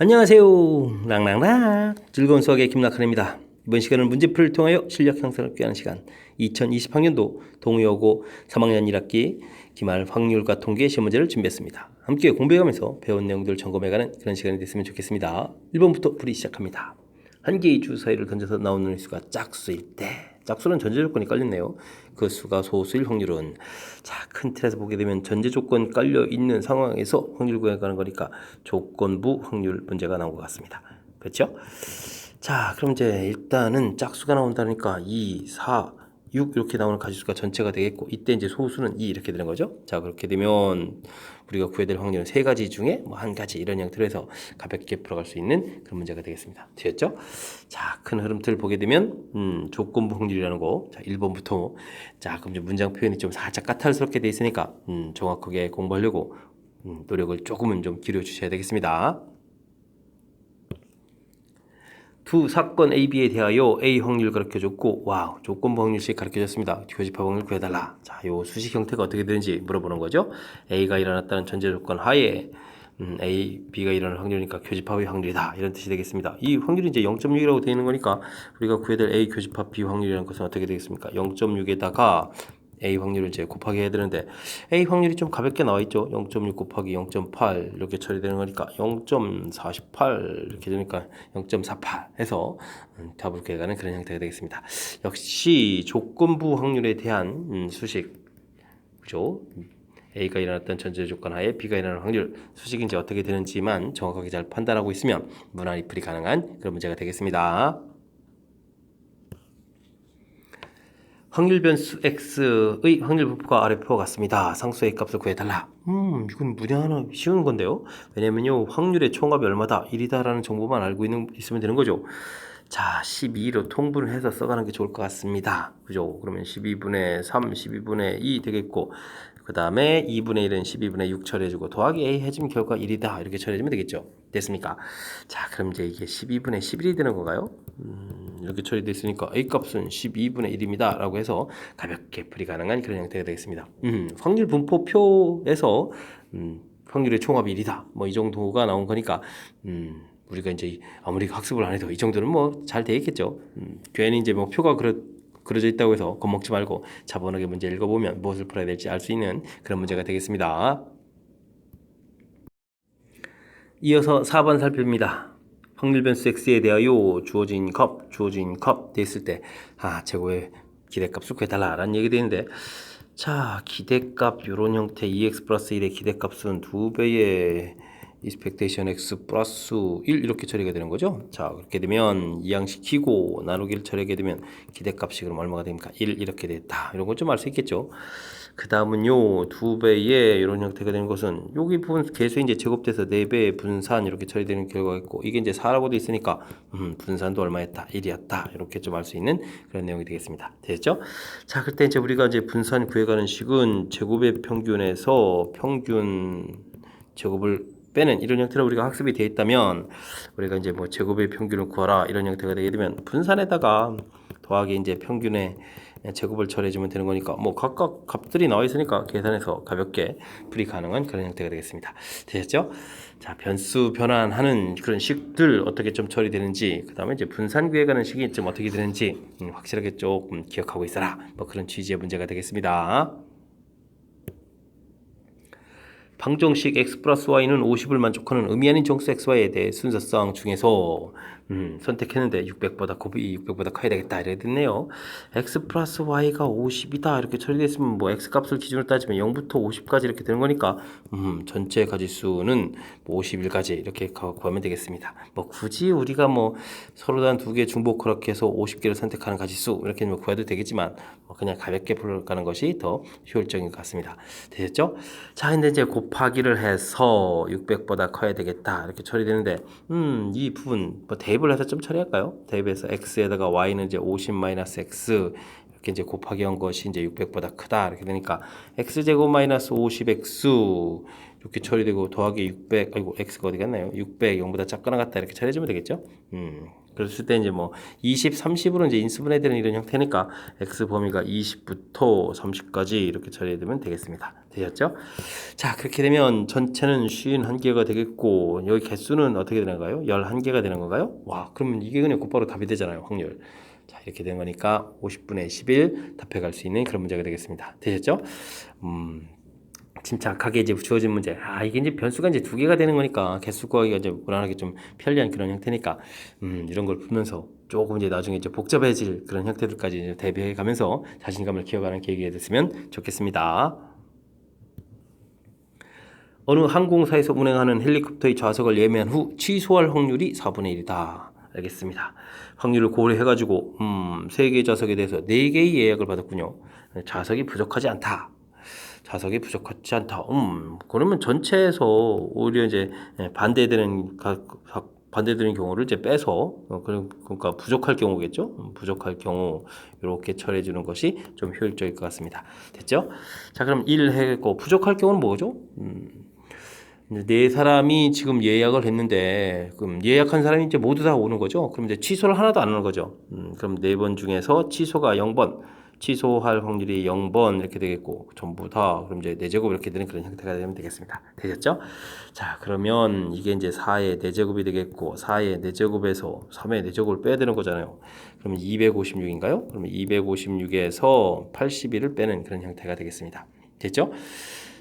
안녕하세요. 랑랑랑 즐거운 수학의 김락환입니다. 이번 시간은 문제풀이를 통하여 실력 향상을 꾀하는 시간 2020학년도 동의어고 3학년 1학기 기말 확률과 통계 시험 문제를 준비했습니다. 함께 공부해가면서 배운 내용들을 점검해가는 그런 시간이 됐으면 좋겠습니다. 1번부터 풀이 시작합니다. 한 개의 주 사이를 던져서 나오는 수가 짝수일 때, 짝수는 전제 조건이 깔렸네요. 그 수가 소수일 확률은, 자, 큰 틀에서 보게 되면 전제 조건 깔려 있는 상황에서 확률 구해가는 거니까 조건부 확률 문제가 나온 것 같습니다. 그렇죠? 자, 그럼 이제 일단은 짝수가 나온다니까 2, 4, 6 이렇게 나오는 가지수가 전체가 되겠고, 이때 이제 소수는 2 이렇게 되는 거죠. 자, 그렇게 되면 우리가 구해야 될 확률은 세 가지 중에 뭐 한 가지, 이런 형태로 해서 가볍게 풀어갈 수 있는 그런 문제가 되겠습니다. 되셨죠? 자, 큰 흐름틀 보게 되면 조건부 확률이라는 거, 자, 1번부터, 자, 그럼 이제 문장 표현이 좀 살짝 까탈스럽게 돼 있으니까 정확하게 공부하려고 노력을 조금은 좀 기울여 주셔야 되겠습니다. 두 사건 A, B에 대하여 A 확률 가르쳐줬고, 와우, 조건부 확률씩 가르쳐줬습니다. 교집합 확률 구해달라. 자, 요 수식 형태가 어떻게 되는지 물어보는 거죠. A가 일어났다는 전제 조건 하에 A, B가 일어날 확률이니까 교집합의 확률이다, 이런 뜻이 되겠습니다. 이 확률이 이제 0.6이라고 되어 있는 거니까 우리가 구해야 될 A 교집합 B 확률이라는 것은 어떻게 되겠습니까? 0.6에다가 A 확률을 이제 곱하기 해야 되는데, A 확률이 좀 가볍게 나와 있죠. 0.6 곱하기 0.8 이렇게 처리되는 거니까 0.48 이렇게 되니까 0.48 해서 답을 구해가는 그런 형태가 되겠습니다. 역시 조건부 확률에 대한 수식, 그죠? A가 일어났던 전제 조건 하에 B가 일어날 확률, 수식이 이제 어떻게 되는지만 정확하게 잘 판단하고 있으면 무난히 풀이 가능한 그런 문제가 되겠습니다. 확률 변수 x의 확률 분포가 아래 표와 같습니다. 상수 a 값을 구해달라. 이건 무난하나 쉬운 건데요. 왜냐면요, 확률의 총합이 얼마다 1이다라는 정보만 알고 있으면 되는 거죠. 자, 12로 통분을 해서 써가는 게 좋을 것 같습니다. 그죠? 그러면 12분의 3, 12분의 2 되겠고, 그 다음에 2분의 1은 12분의 6 처리해주고, 더하기 a 해주면 결과 1이다, 이렇게 처리해주면 되겠죠. 됐습니까? 자, 그럼 이제 이게 12분의 11이 되는 건가요? 이렇게 처리되어 있으니까 a 값은 12분의 1입니다 라고 해서 가볍게 풀이 가능한 그런 형태가 되겠습니다. 확률 분포표에서 확률의 총합이 1이다, 뭐 이 정도가 나온 거니까 우리가 이제 아무리 학습을 안 해도 이 정도는 뭐 잘 돼 있겠죠. 괜히 이제 뭐 표가 그려져 있다고 해서 겁먹지 말고 차분하게 문제 읽어보면 무엇을 풀어야 될지 알 수 있는 그런 문제가 되겠습니다. 이어서 4번 살펴봅니다. 확률 변수 x에 대하여 주어진 컵 됐을 때, 최고의 기대값을 구해달라라는 얘기 되는데, 자, 기대값 요런 형태 2x 플러스 1의 기대값은 2배의 expectation x 플러스 1 이렇게 처리가 되는 거죠. 자, 그렇게 되면 이항시키고 나누기를 처리하게 되면 기대값이 그럼 얼마가 됩니까? 1 이렇게 됐다. 이런 건 좀 알 수 있겠죠. 그 다음은요, 2배의 이런 형태가 되는 것은 여기 부분 계수 이제 제곱돼서 4배의 분산 이렇게 처리되는 결과가 있고, 이게 이제 4라고 돼 있으니까 분산도 얼마였다? 1이었다. 이렇게 좀 알 수 있는 그런 내용이 되겠습니다. 됐죠? 자, 그때 이제 우리가 이제 분산 구해가는 식은 제곱의 평균에서 평균 제곱을 빼는 이런 형태로 우리가 학습이 되어 있다면, 우리가 이제 뭐 제곱의 평균을 구하라 이런 형태가 되게 되면 분산에다가 더하기 이제 평균의 제곱을 처리해주면 되는 거니까, 뭐 각각 값들이 나와 있으니까 계산해서 가볍게 풀이 가능한 그런 형태가 되겠습니다. 되셨죠? 자, 변수 변환하는 그런 식들 어떻게 좀 처리되는지, 그 다음에 이제 분산 구해가는 식이 좀 어떻게 되는지 확실하게 조금 기억하고 있어라, 뭐 그런 취지의 문제가 되겠습니다. 방정식 x 플러스 y는 50을 만족하는 의미 아닌 정수 xy에 대해 순서상 중에서 선택했는데 600보다 곱이 600보다 커야 되겠다 이래 됐네요. x 플러스 y가 50이다 이렇게 처리됐으면 뭐 x 값을 기준으로 따지면 0부터 50까지 이렇게 되는 거니까 전체 가지수는 뭐 51까지 이렇게 구하면 되겠습니다. 뭐 굳이 우리가 뭐 서로 단 두 개 중복 허락해서 50개를 선택하는 가지수 이렇게 뭐 구해도 되겠지만, 뭐 그냥 가볍게 풀어가는 것이 더 효율적인 것 같습니다. 되셨죠? 자, 근데 이제 곱하기를 해서 600보다 커야 되겠다 이렇게 처리되는데, 이 부분 뭐 대입을 해서 좀 처리할까요? 대입해서 x에다가 y는 이제 50-x 이렇게 이제 곱하기 한 것이 이제 600보다 크다 이렇게 되니까 x제곱 마이너스 50x 이렇게 처리되고 더하기 600, 아이고 x가 어디 갔나요? 600 0보다 작거나 같다 이렇게 처리해주면 되겠죠. 그랬을 때 이제 뭐 20, 30으로 이제 인수분해되는 이런 형태니까 x 범위가 20부터 30까지 이렇게 처리되면 되겠습니다. 되셨죠? 자, 그렇게 되면 전체는 51개가 되겠고 여기 개수는 어떻게 되는가요? 11개가 되는 건가요? 와, 그러면 이게 그냥 곧바로 답이 되잖아요. 확률. 자, 이렇게 된 거니까 50분의 11 답해갈 수 있는 그런 문제가 되겠습니다. 되셨죠? 침착하게 이제 주어진 문제. 이게 이제 변수가 이제 2개가 되는 거니까 개수 구하기가 이제 무난하게 좀 편리한 그런 형태니까 이런 걸 풀면서 조금 이제 나중에 이제 복잡해질 그런 형태들까지 이제 대비해 가면서 자신감을 키워가는 계기가 됐으면 좋겠습니다. 어느 항공사에서 운행하는 헬리콥터의 좌석을 예매한 후 취소할 확률이 4분의 1이다. 알겠습니다. 확률을 고려해가지고 3개의 좌석에 대해서 4개의 예약을 받았군요. 좌석이 부족하지 않다. 좌석이 부족하지 않다. 그러면 전체에서 오히려 이제 반대되는 경우를 이제 빼서 그러니까 부족할 경우겠죠. 부족할 경우 이렇게 처리해 주는 것이 좀 효율적일 것 같습니다. 됐죠? 자, 그럼 1 했고 부족할 경우는 뭐죠? 네 사람이 지금 예약을 했는데 그럼 예약한 사람이 이제 모두 다 오는 거죠. 그럼 이제 취소를 하나도 안 하는 거죠. 그럼 4번 중에서 취소가 0번, 취소할 확률이 0번 이렇게 되겠고 전부 다 그럼 이제 4제곱 이렇게 되는 그런 형태가 되면 되겠습니다. 되셨죠? 자, 그러면 이게 이제 4의 4제곱이 되겠고 4의 4제곱에서 3의 4제곱을 빼야 되는 거잖아요. 그러면 256인가요? 그러면 256에서 81을 빼는 그런 형태가 되겠습니다. 됐죠?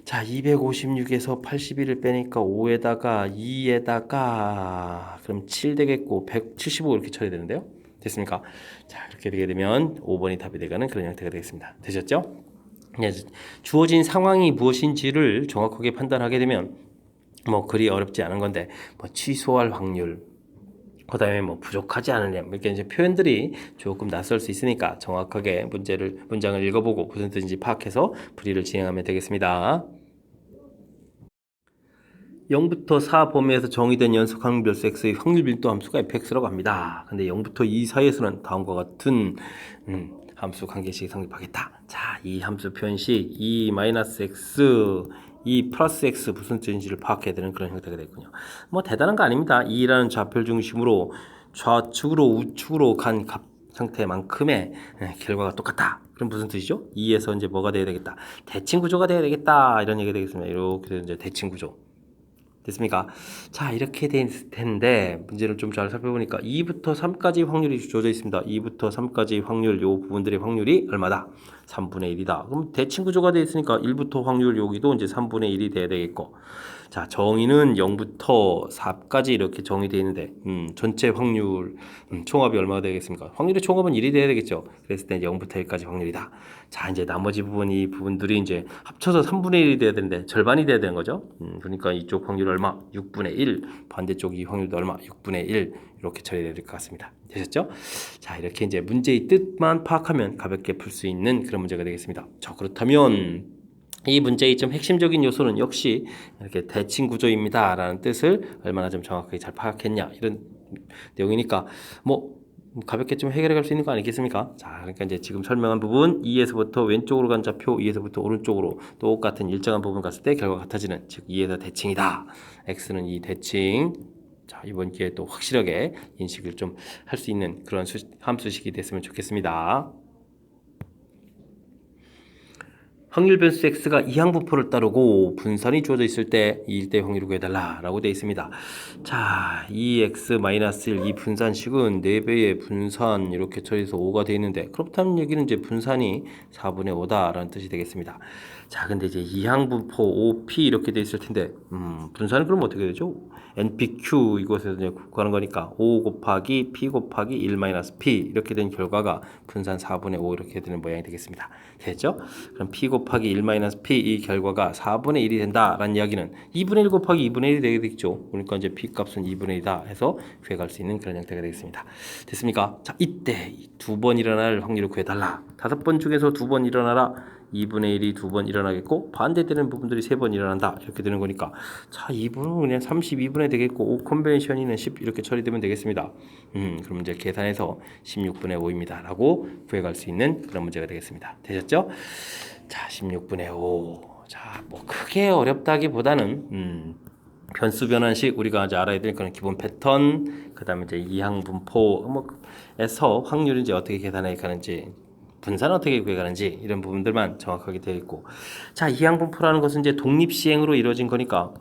자, 256에서 81을 빼니까 5에다가 2에다가 그럼 7 되겠고 175 이렇게 처리되는데요. 됐습니까? 자, 이렇게 되게 되면 5번이 답이 되가는 그런 형태가 되겠습니다. 되셨죠? 주어진 상황이 무엇인지를 정확하게 판단하게 되면 뭐 그리 어렵지 않은 건데 뭐 취소할 확률 그다음에 뭐 부족하지 않으냐 이렇게 이제 표현들이 조금 낯설 수 있으니까 정확하게 문장을 읽어보고 무슨 뜻인지 파악해서 풀이를 진행하면 되겠습니다. 0부터 4 범위에서 정의된 연속 항별수 x의 확률 밀도 함수가 fx라고 합니다. 근데 0부터 2 사이에서는 다음과 같은 함수 관계식이 성립하겠다. 자, 이 함수 표현식 2-x, 2 플러스 x 무슨 뜻인지를 파악해야 되는 그런 형태가 되군요. 뭐 대단한 거 아닙니다. 2라는 좌표를 중심으로 좌측으로 우측으로 간 값 형태만큼의 결과가 똑같다. 그럼 무슨 뜻이죠? 2에서 이제 뭐가 돼야 되겠다. 대칭 구조가 돼야 되겠다. 이런 얘기가 되겠습니다. 이렇게 이제 대칭 구조. 됐습니까? 자, 이렇게 될 텐데 문제를 좀 잘 살펴보니까 2부터 3까지 확률이 주어져 있습니다. 2부터 3까지 확률 요 부분들의 확률이 얼마다? 3분의 1이다. 그럼 대칭 구조가 되어 있으니까 1부터 확률 여기도 이제 3분의 1이 돼야 되겠고. 자, 정의는 0부터 4까지 이렇게 정의되어 있는데 전체 확률 총합이 얼마가 되겠습니까? 확률의 총합은 1이 돼야 되겠죠. 그랬을 때 0부터 1까지 확률이다. 자, 이제 나머지 부분들이 이제 합쳐서 3분의 1이 돼야 되는데 절반이 돼야 되는 거죠. 그러니까 이쪽 확률 얼마? 6분의 1. 반대쪽 이 확률도 얼마? 6분의 1. 이렇게 처리될 것 같습니다. 되셨죠? 자, 이렇게 이제 문제의 뜻만 파악하면 가볍게 풀 수 있는 그런 문제가 되겠습니다. 자, 그렇다면 이 문제의 좀 핵심적인 요소는 역시 이렇게 대칭 구조입니다 라는 뜻을 얼마나 좀 정확하게 잘 파악했냐 이런 내용이니까 뭐 가볍게 좀 해결해 갈 수 있는 거 아니겠습니까? 자, 그러니까 이제 지금 설명한 부분 2에서부터 왼쪽으로 간 좌표 2에서부터 오른쪽으로 똑같은 일정한 부분 갔을 때 결과가 같아지는 즉 2에서 대칭이다. x는 이 대칭. 자, 이번 기회에 또 확실하게 인식을 좀 할 수 있는 그런 함수식이 됐으면 좋겠습니다. 확률 변수 x가 이항분포를 따르고 분산이 주어져 있을 때 2일 확률을 구해달라 라고 되어 있습니다. 자, 2x-1 이 분산식은 4배의 분산 이렇게 처리해서 5가 되어 있는데 그렇다는 얘기는 이제 분산이 4분의 5다 라는 뜻이 되겠습니다. 자, 근데 이제 이항분포 OP 이렇게 되어 있을 텐데 분산은 그럼 어떻게 되죠? NPQ 이곳에서 이제 구하는 거니까 5 곱하기 P 곱하기 1 마이너스 P 이렇게 된 결과가 분산 4분의 5 이렇게 되는 모양이 되겠습니다. 됐죠? 그럼 P 곱하기 1 마이너스 P 이 결과가 4분의 1이 된다라는 이야기는 2분의 1 곱하기 2분의 1이 되겠죠. 그러니까 이제 P 값은 2분의 1이다 해서 구해갈 수 있는 그런 형태가 되겠습니다. 됐습니까? 자, 이때 2번 일어날 확률을 구해달라. 5번 중에서 2번 일어나라. 2분의 1이 2번 일어나겠고 반대되는 부분들이 3번 일어난다 이렇게 되는 거니까 자 2분은 그냥 32분의 되겠고 5 컨벤션이는 10 이렇게 처리되면 되겠습니다. 그럼 이제 계산해서 16분의 5입니다 라고 구해갈 수 있는 그런 문제가 되겠습니다. 되셨죠? 자 16분의 5 자 뭐 크게 어렵다기보다는 변수 변환식 우리가 이제 알아야 될 거는 기본 패턴, 그다음에 이제 이항 분포 뭐에서 확률이 이제 어떻게 계산해 가는지, 분산은 어떻게 구해가는지 이런 부분들만 정확하게 되어 있고, 자, 이항 분포라는 것은 이제 독립 시행으로 이루어진 거니까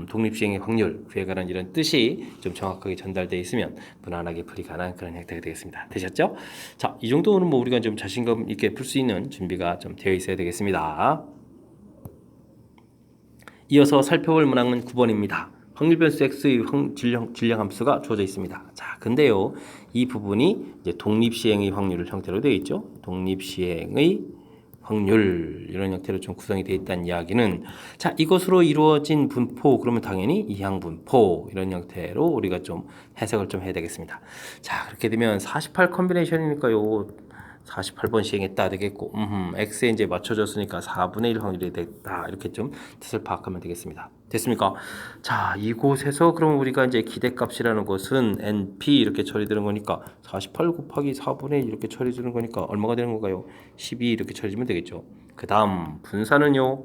독립 시행의 확률 구해가는 이런 뜻이 좀 정확하게 전달되어 있으면 무난하게 풀이 가능한 그런 형태가 되겠습니다. 되셨죠? 자, 이 정도는 뭐 우리가 좀 자신감 있게 풀 수 있는 준비가 좀 되어 있어야 되겠습니다. 이어서 살펴볼 문항은 9번입니다. 확률 변수 x의 질량 함수가 주어져 있습니다. 자, 근데요, 이 부분이 이제 독립 시행의 확률을 형태로 되어 있죠. 독립 시행의 확률 이런 형태로 좀 구성이 되어 있다는 이야기는, 자, 이것으로 이루어진 분포, 그러면 당연히 이항 분포 이런 형태로 우리가 좀 해석을 좀 해야 되겠습니다. 자, 그렇게 되면 48 컨비네이션이니까요. 48번 시행했다 되겠고, x에 이제 맞춰졌으니까 4분의 1 확률이 됐다, 이렇게 좀 뜻을 파악하면 되겠습니다. 됐습니까? 자, 이곳에서 그럼 우리가 이제 기대값이라는 것은 np 이렇게 처리되는 거니까 48 곱하기 4분의 1 이렇게 처리되는 거니까 얼마가 되는 건가요? 12 이렇게 처리되면 되겠죠. 그 다음 분산은요,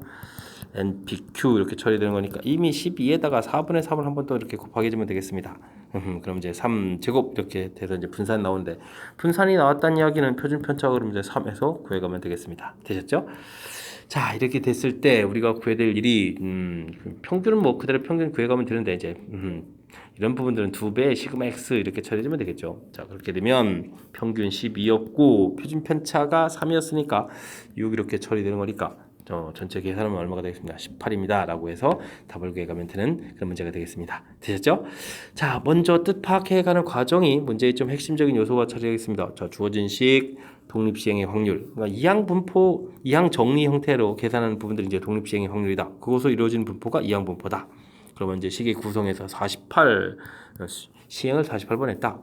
npq 이렇게 처리되는 거니까 이미 12에다가 4분의 3을 한 번 더 이렇게 곱하기 해주면 되겠습니다. 그럼 이제 3제곱 이렇게 돼서 이제 분산이 나오는데, 분산이 나왔다는 이야기는 표준 편차, 그럼 이제 3에서 구해가면 되겠습니다. 되셨죠? 자, 이렇게 됐을 때 우리가 구해야 될 일이, 평균은 뭐 그대로 평균 구해가면 되는데, 이제 이런 부분들은 2배 시그마 x 이렇게 처리해주면 되겠죠. 자, 그렇게 되면 평균 12였고 표준 편차가 3이었으니까 6 이렇게 처리되는 거니까 전체 계산하면 얼마가 되겠습니다. 18입니다. 라고 해서 답을 구해가면 되는 그런 문제가 되겠습니다. 되셨죠? 자, 먼저 뜻 파악해가는 과정이 문제의 좀 핵심적인 요소가 차지하겠습니다. 자, 주어진 식, 독립시행의 확률, 그러니까 이항 분포, 이항 정리 형태로 계산하는 부분들이 이제 독립시행의 확률이다. 그것으로 이루어진 분포가 이항 분포다. 그러면 이제 식의 구성에서 48, 시행을 48번 했다.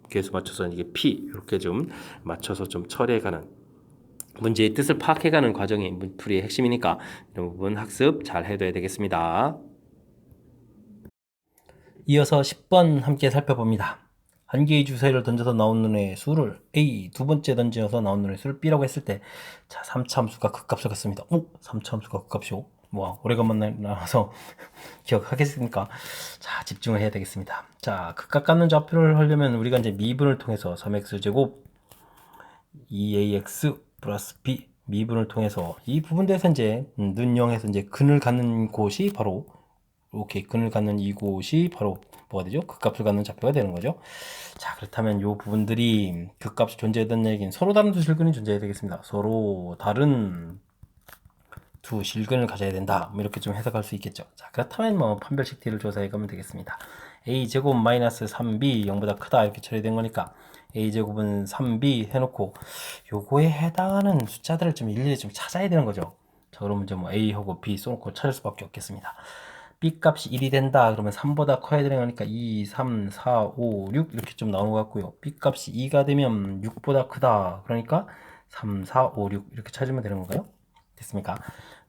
계수 맞춰서 이게 P 이렇게 좀 맞춰서 좀 처리해가는, 문제의 뜻을 파악해가는 과정이 문풀이의 핵심이니까 이런 부분 학습 잘 해둬야 되겠습니다. 이어서 10번 함께 살펴봅니다. 한 개의 주사위를 던져서 나오는 애의 수를 A, 두 번째 던져서 나오는 애의 수를 B라고 했을 때, 자, 3차 함수가 극값을 갖습니다. 3차 함수가 극값이요? 와, 오래간만에 나와서 기억하겠습니까? 자, 집중을 해야 되겠습니다. 자, 극값 갖는 좌표를 하려면 우리가 이제 미분을 통해서 3x제곱 2ax 플러스 b 미분을 통해서 이 부분에서 이제 눈0에서 이제 근을 갖는 곳이 바로 이렇게 근을 갖는 이곳이 바로 뭐가 되죠? 극값을 갖는 좌표가 되는 거죠. 자, 그렇다면 이 부분들이 극값이 존재했다는 얘기는 서로 다른 두 실근이 존재해야 되겠습니다. 서로 다른 두 실근을 가져야 된다. 뭐 이렇게 좀 해석할 수 있겠죠. 자, 그렇다면 뭐 판별식 t를 조사해 가면 되겠습니다. a제곱 마이너스 3b 0보다 크다 이렇게 처리된 거니까 a제곱은 3b 해놓고 요거에 해당하는 숫자들을 좀 일일이 좀 찾아야 되는 거죠. 자, 그러면 이제 뭐 a하고 b 써놓고 찾을 수밖에 없겠습니다. b 값이 1이 된다 그러면 3보다 커야 되는 거니까 2, 3, 4, 5, 6 이렇게 좀 나온 것 같고요. b 값이 2가 되면 6보다 크다 그러니까 3, 4, 5, 6 이렇게 찾으면 되는 건가요? 됐습니까?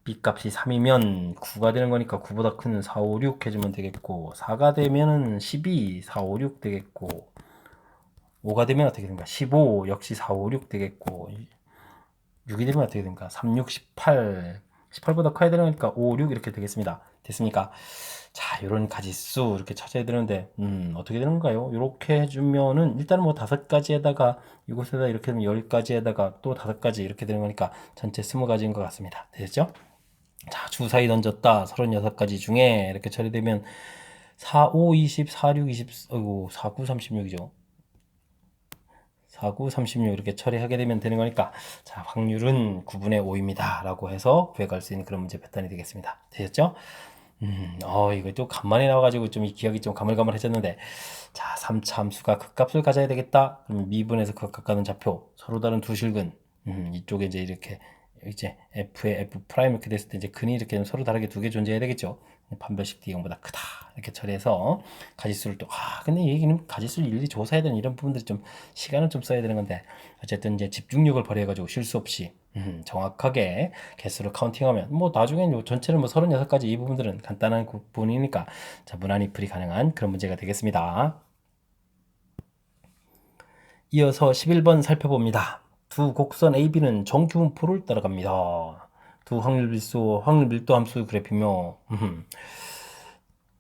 b 값이 3이면 9가 되는 거니까 9보다 큰 4, 5, 6 해주면 되겠고, 4가 되면은 12, 4, 5, 6 되겠고, 5가 되면 어떻게 됩니까? 15 역시 4, 5, 6 되겠고, 6이 되면 어떻게 됩니까? 3, 6, 18, 18보다 커야 되는 거니까 5, 6 이렇게 되겠습니다. 됐습니까? 자, 이런 가지수 이렇게 찾아야 되는데 어떻게 되는 건가요? 이렇게 해주면은 일단은 뭐 5가지에다가 이곳에다 이렇게 하면 10가지에다가 또 5가지 이렇게 되는 거니까 전체 20가지인 것 같습니다. 되셨죠? 자, 주사위 던졌다 36가지 중에 이렇게 처리되면 4, 5, 20, 4, 6, 20, 어이구 4, 9, 36이죠. 4, 9, 36 이렇게 처리하게 되면 되는 거니까, 자, 확률은 9분의 5입니다 라고 해서 구해갈 수 있는 그런 문제 패턴이 되겠습니다. 되셨죠? 이거 또 간만에 나와가지고 좀 이 기억이 좀 가물가물해졌는데, 자, 3차 함수가 극값을 가져야 되겠다. 그럼 미분에서 극값 가는 좌표, 서로 다른 두 실근, 이쪽에 이제 이렇게 이제 f에 f 프라임 이렇게 됐을 때 이제 근이 이렇게 서로 다르게 두 개 존재해야 되겠죠. 판별식 d 0보다 크다 이렇게 처리해서 가지수를 또 근데 이 얘기는 가지수를 일일이 조사해야 되는 이런 부분들이 좀 시간을 좀 써야 되는 건데, 어쨌든 이제 집중력을 발휘해가지고 실수 없이 정확하게 개수를 카운팅하면 뭐 나중에 전체를 뭐 36가지 이 부분들은 간단한 부분이니까 자, 무난히 풀이 가능한 그런 문제가 되겠습니다. 이어서 11번 살펴봅니다. 두 곡선 AB는 정규분포를 따라갑니다. 두 확률 밀도 함수 그래프며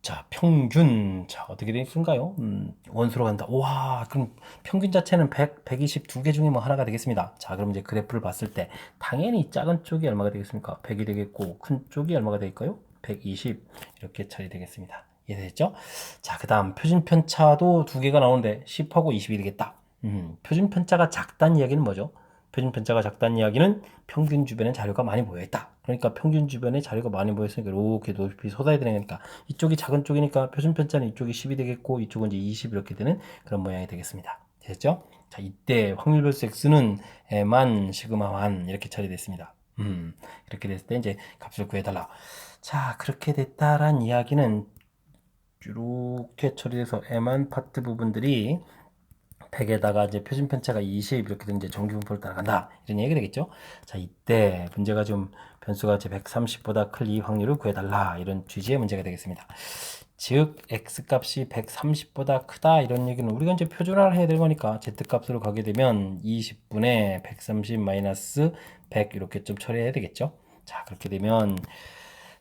자, 평균. 자, 어떻게 되겠을까요? 원수로 간다. 와, 그럼 평균 자체는 100, 122개 중에 뭐 하나가 되겠습니다. 자, 그럼 이제 그래프를 봤을 때 당연히 작은 쪽이 얼마가 되겠습니까? 100이 되겠고 큰 쪽이 얼마가 될까요? 120 이렇게 처리되겠습니다. 이해됐죠? 자, 그 다음 표준 편차도 두 개가 나오는데 10하고 20이 되겠다. 표준 편차가 작다는 이야기는 뭐죠? 표준 편차가 작다는 이야기는 평균 주변에 자료가 많이 모여있다. 그러니까 평균 주변에 자료가 많이 모여있으니까 이렇게 높이 쏟아야 되니까 이쪽이 작은 쪽이니까 표준 편차는 이쪽이 10이 되겠고 이쪽은 이제 20 이렇게 되는 그런 모양이 되겠습니다. 됐죠? 자, 이때 확률 별수 x는 에만 시그마만 이렇게 처리됐습니다. 이렇게 됐을 때 이제 값을 구해달라. 자, 그렇게 됐다란 이야기는 이렇게 처리돼서 에만 파트 부분들이 100에다가 이제 표준 편차가 20 이렇게 되면 이제 정규 분포를 따라간다 이런 얘기가 되겠죠. 자, 이때 문제가 좀 변수가 제 130보다 클 이 확률을 구해달라 이런 취지의 문제가 되겠습니다. 즉 x 값이 130보다 크다 이런 얘기는 우리가 이제 표준화를 해야 될 거니까 z 값으로 가게 되면 20분의 130 마이너스 100 이렇게 좀 처리해야 되겠죠. 자, 그렇게 되면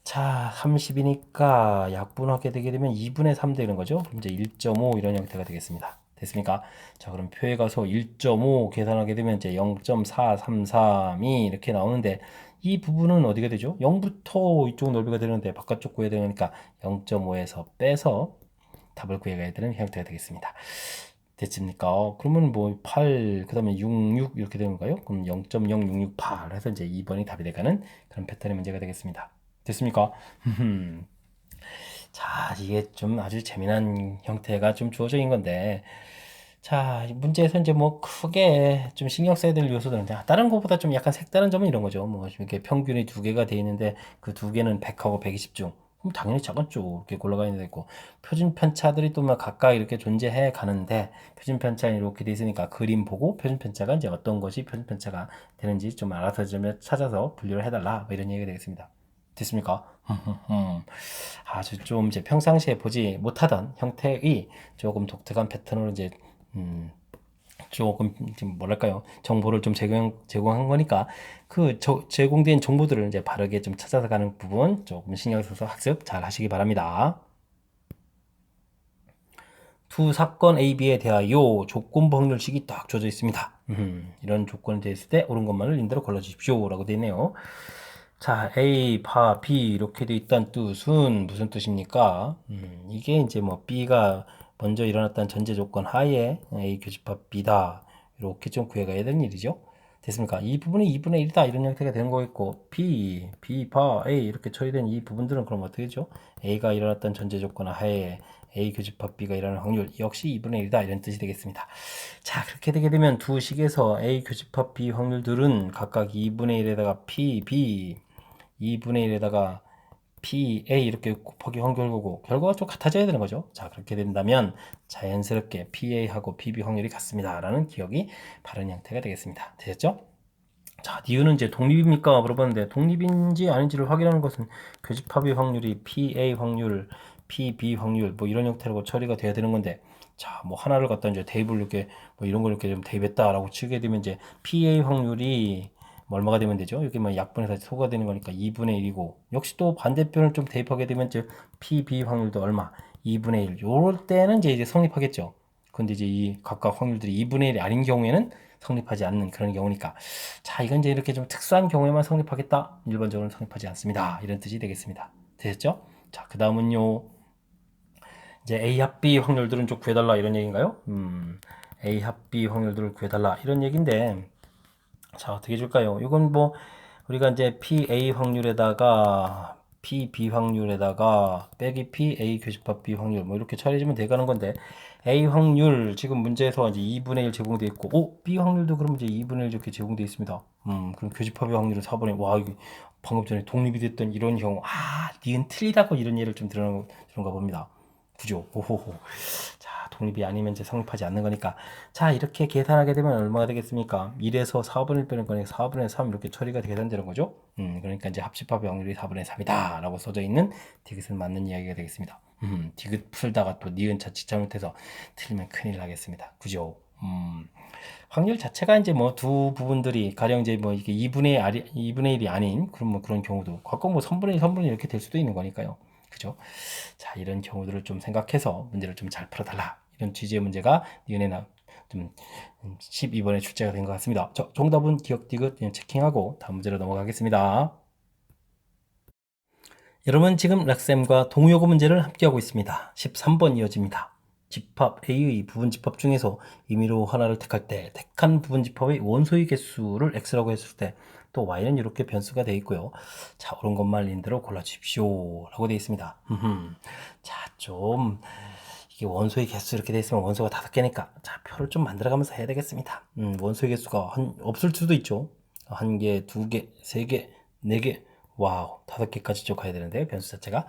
자, 30이니까 약분하게 되게 되면 2분의 3 되는 거죠. 그럼 이제 1.5 이런 형태가 되겠습니다. 됐습니까? 자, 그럼 표에 가서 1.5 계산하게 되면 이제 0.433이 이렇게 나오는데 이 부분은 어디가 되죠? 0부터 이쪽 넓이가 되는데 바깥쪽 구해야 되니까 0.5에서 빼서 답을 구해가야 되는 형태가 되겠습니다. 됐습니까? 그러면 뭐 8, 그 다음에 66 이렇게 되는 거예요? 그럼 0.0668 해서 이제 2번이 답이 돼가는 그런 패턴의 문제가 되겠습니다. 됐습니까? 자, 이게 좀 아주 재미난 형태가 좀 주어진 건데, 자, 문제에서 이제 뭐 크게 좀 신경 써야 될 요소들은 다른 것보다 좀 약간 색다른 점은 이런 거죠. 뭐 이렇게 평균이 두 개가 돼 있는데 그 두 개는 100하고 120 중. 그럼 당연히 작은 쪽 이렇게 골라가 있는 데 있고 표준 편차들이 또 막 각각 이렇게 존재해 가는데 표준 편차는 이렇게 돼 있으니까 그림 보고 표준 편차가 이제 어떤 것이 표준 편차가 되는지 좀 알아서 좀 찾아서 분류를 해달라 뭐 이런 얘기가 되겠습니다. 됐습니까? 아주 좀 이제 평상시에 보지 못하던 형태의 조금 독특한 패턴으로 이제 조금 좀 뭐랄까요 정보를 좀 제공한 거니까 그 제공된 정보들을 이제 바르게 좀 찾아서 가는 부분 조금 신경 써서 학습 잘 하시기 바랍니다. 두 사건 A, B에 대하여 조건부 확률식이 딱 주어져 있습니다. 이런 조건이 되어 있을 때 옳은 것만을 인대로 골라주십시오 라고 되어 있네요. 자, A, 바, B 이렇게 돼 있다는 뜻은 무슨 뜻입니까? 이게 이제 뭐 B가 먼저 일어났다는 전제 조건 하에 A 교집합 B다 이렇게 좀 구해가야 되는 일이죠. 됐습니까? 이 부분이 2분의 1이다 이런 형태가 되는 거겠고 B, B, 바, A 이렇게 처리된 이 부분들은 그럼 어떻게 되죠? A가 일어났다는 전제 조건 하에 A 교집합 B가 일어나는 확률 역시 2분의 1이다 이런 뜻이 되겠습니다. 자, 그렇게 되게 되면 두 식에서 A 교집합 B 확률들은 각각 2분의 1에다가 P, B 2분의 1에다가 PA 이렇게 곱하기 확률이고 결과가 좀 같아져야 되는 거죠. 자, 그렇게 된다면 자연스럽게 PA하고 PB 확률이 같습니다. 라는 기억이 바른 형태가 되겠습니다. 되셨죠? 자, 니은은 이제 독립입니까? 물어봤는데 독립인지 아닌지를 확인하는 것은 교집합의 확률이 PA 확률, PB 확률 뭐 이런 형태로 처리가 돼야 되는 건데 자, 뭐 하나를 갖다 이제 대입을 이렇게 뭐 이런 걸 이렇게 좀 대입했다라고 치게 되면 이제 PA 확률이 뭐 얼마가 되면 되죠? 여기 뭐 약분해서 소가 되는 거니까 2분의 1이고 역시 또 반대편을 좀 대입하게 되면 이제 PB 확률도 얼마? 2분의 1. 요럴 때는 이제 성립하겠죠. 근데 이제 이 각각 확률들이 2분의 1이 아닌 경우에는 성립하지 않는 그런 경우니까 자, 이건 이제 이렇게 좀 특수한 경우에만 성립하겠다. 일반적으로는 성립하지 않습니다. 이런 뜻이 되겠습니다. 되셨죠? 자, 그 다음은요. 이제 A 합 B 확률들은 좀 구해달라 이런 얘기인가요? A 합 B 확률들을 구해달라 이런 얘기인데 자, 어떻게 해줄까요? 이건 뭐 우리가 이제 PA 확률에다가 PB 확률에다가 빼기 PA 교집합 B 확률 뭐 이렇게 처리해주면 돼가는 건데 A 확률 지금 문제에서 이제 2분의 1 제공돼 있고 B 확률도 그럼 이제 2분의 1 이렇게 제공돼 있습니다. 그럼 교집합의 확률은 4분의 1. 와, 이게 방금 전에 독립이 됐던 이런 경우 니은 틀리다고 이런 예를 좀 들은가 봅니다. 그죠? 오호호. 자, 독립이 아니면 이제 성립하지 않는 거니까. 자, 이렇게 계산하게 되면 얼마가 되겠습니까? 1에서 4분의 1 빼는 거니까 4분의 3 이렇게 처리가 계산되는 거죠? 그러니까 이제 합집합의 확률이 4분의 3이다. 라고 써져 있는 디귿은 맞는 이야기가 되겠습니다. 디귿 풀다가 또 니은 자칫 잘못해서 틀리면 큰일 나겠습니다. 그죠? 확률 자체가 이제 뭐 두 부분들이 가령 이제 뭐 이게 2분의 1이 아닌 그런 뭐 그런 경우도 가끔 뭐 3분의 1, 3분의 1 이렇게 될 수도 있는 거니까요. 그죠? 자, 이런 경우들을 좀 생각해서 문제를 좀 잘 풀어달라. 이런 취지의 문제가 니은에 좀 12번에 출제가 된 것 같습니다. 정답은 기억 디귿 그냥 체킹하고 다음 문제로 넘어가겠습니다. 여러분 지금 락쌤과 동요고 문제를 함께하고 있습니다. 13번 이어집니다. 집합 A의 부분집합 중에서 임의로 하나를 택할 때 택한 부분집합의 원소의 개수를 X라고 했을 때 또 Y는 이렇게 변수가 되어 있고요. 자, 옳은 것만 있는 대로 골라주십시오 라고 되어 있습니다. 자, 좀 이게 원소의 개수 이렇게 되어 있으면 원소가 5개니까 자, 표를 좀 만들어가면서 해야 되겠습니다. 원소의 개수가 없을 수도 있죠. 1개, 2개, 3개, 4개, 와우, 5개까지 쭉 가야 되는데 변수 자체가.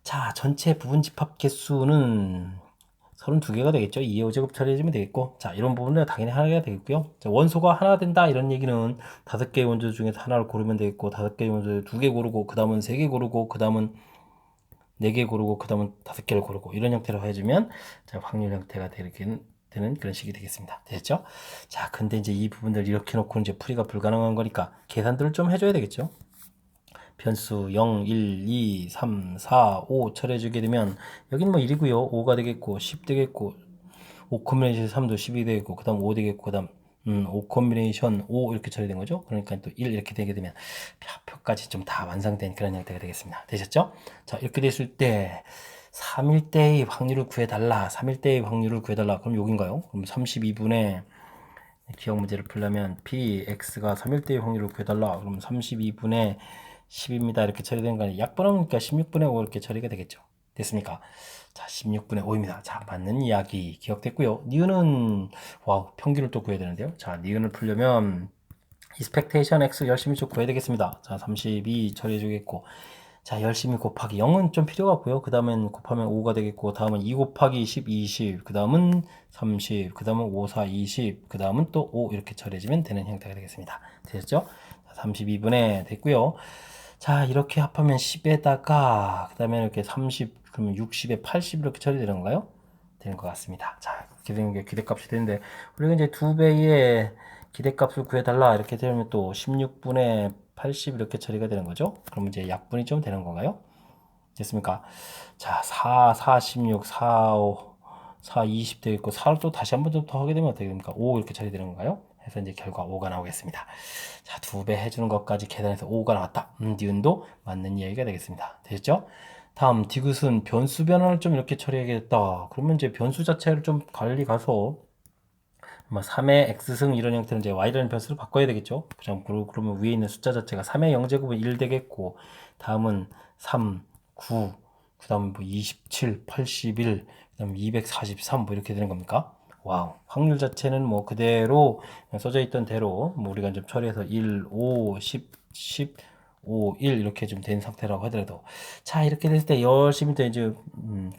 자, 전체 부분 집합 개수는 32개가 되겠죠. 2의 5제곱 처리해주면 되겠고, 자, 이런 부분은 당연히 하나가 되겠고요. 자, 원소가 하나 된다 이런 얘기는 5개의 원소 중에서 하나를 고르면 되겠고, 5개의 원소에 2개 고르고, 그 다음은 3개 고르고, 그 다음은 4개 고르고, 그 다음은 5개를 고르고, 이런 형태로 해주면 자, 확률 형태가 되는 그런 식이 되겠습니다. 됐죠? 자, 근데 이제 이 부분들 이렇게 놓고 이제 풀이가 불가능한 거니까 계산들을 좀 해줘야 되겠죠? 변수 0, 1, 2, 3, 4, 5 처리해주게 되면 여기는 뭐 1이고요. 5가 되겠고 10 되겠고 5 콤비네이션 3도 10이 되겠고 그 다음 5 되겠고 그 다음 5 콤비네이션 5 이렇게 처리된 거죠. 그러니까 또 1 이렇게 되게 되면 표까지 좀 다 완성된 그런 형태가 되겠습니다. 되셨죠? 자, 이렇게 됐을 때 3일대의 확률을 구해달라. 3일대의 확률을 구해달라. 그럼 여긴가요? 그럼 32분의 기억 문제를 풀려면 px가 3일대의 확률을 구해달라. 그럼 32분의 10입니다. 이렇게 처리된 거 아니에요. 약분하니까 16분의 5 이렇게 처리가 되겠죠. 됐습니까? 자, 16분의 5입니다. 자, 맞는 이야기 기억됐고요. 니은은 와우, 평균을 또 구해야 되는데요. 자, 니은을 풀려면 expectation x 열심히 좀 구해야 되겠습니다. 자, 32 처리해 주겠고, 자, 열심히 곱하기 0은 좀 필요가 없고요. 그 다음엔 곱하면 5가 되겠고, 다음은 2 곱하기 10, 20, 그 다음은 30, 그 다음은 5, 4, 20, 그 다음은 또 5 이렇게 처리해주면 되는 형태가 되겠습니다. 되셨죠? 32분의 됐고요. 자, 이렇게 합하면 10에다가, 그 다음에 이렇게 30, 그러면 60에 80 이렇게 처리되는 건가요? 되는 것 같습니다. 자, 이렇게 되는 게 기대값이 되는데, 우리가 이제 2배의 기대값을 구해달라 이렇게 되면 또 16분의 80 이렇게 처리가 되는 거죠. 그럼 이제 약분이 좀 되는 건가요? 됐습니까? 자, 4, 16, 4, 5, 4, 20 되겠고 4를 또 다시 한 번 좀 더 하게 되면 어떻게 됩니까? 5 이렇게 처리되는 건가요? 해서 이제 결과 5가 나오겠습니다. 자, 2배 해주는 것까지 계산해서 5가 나왔다. 니은도 맞는 이야기가 되겠습니다. 되셨죠? 다음 디귿은 변수 변환을 좀 이렇게 처리하겠다. 그러면 이제 변수 자체를 좀 관리 가서 뭐 3의 x승 이런 형태는 이제 y라는 변수로 바꿔야 되겠죠. 그러면 위에 있는 숫자 자체가 3의 0제곱은 1 되겠고, 다음은 3, 9, 그 다음은 뭐 27, 81, 그 다음 243, 뭐 이렇게 되는 겁니까? 와우. 확률 자체는 뭐 그대로 써져 있던 대로, 뭐 우리가 좀 처리해서 1, 5, 10, 10, 5, 1 이렇게 좀 된 상태라고 하더라도, 자, 이렇게 됐을 때 열심히 또 이제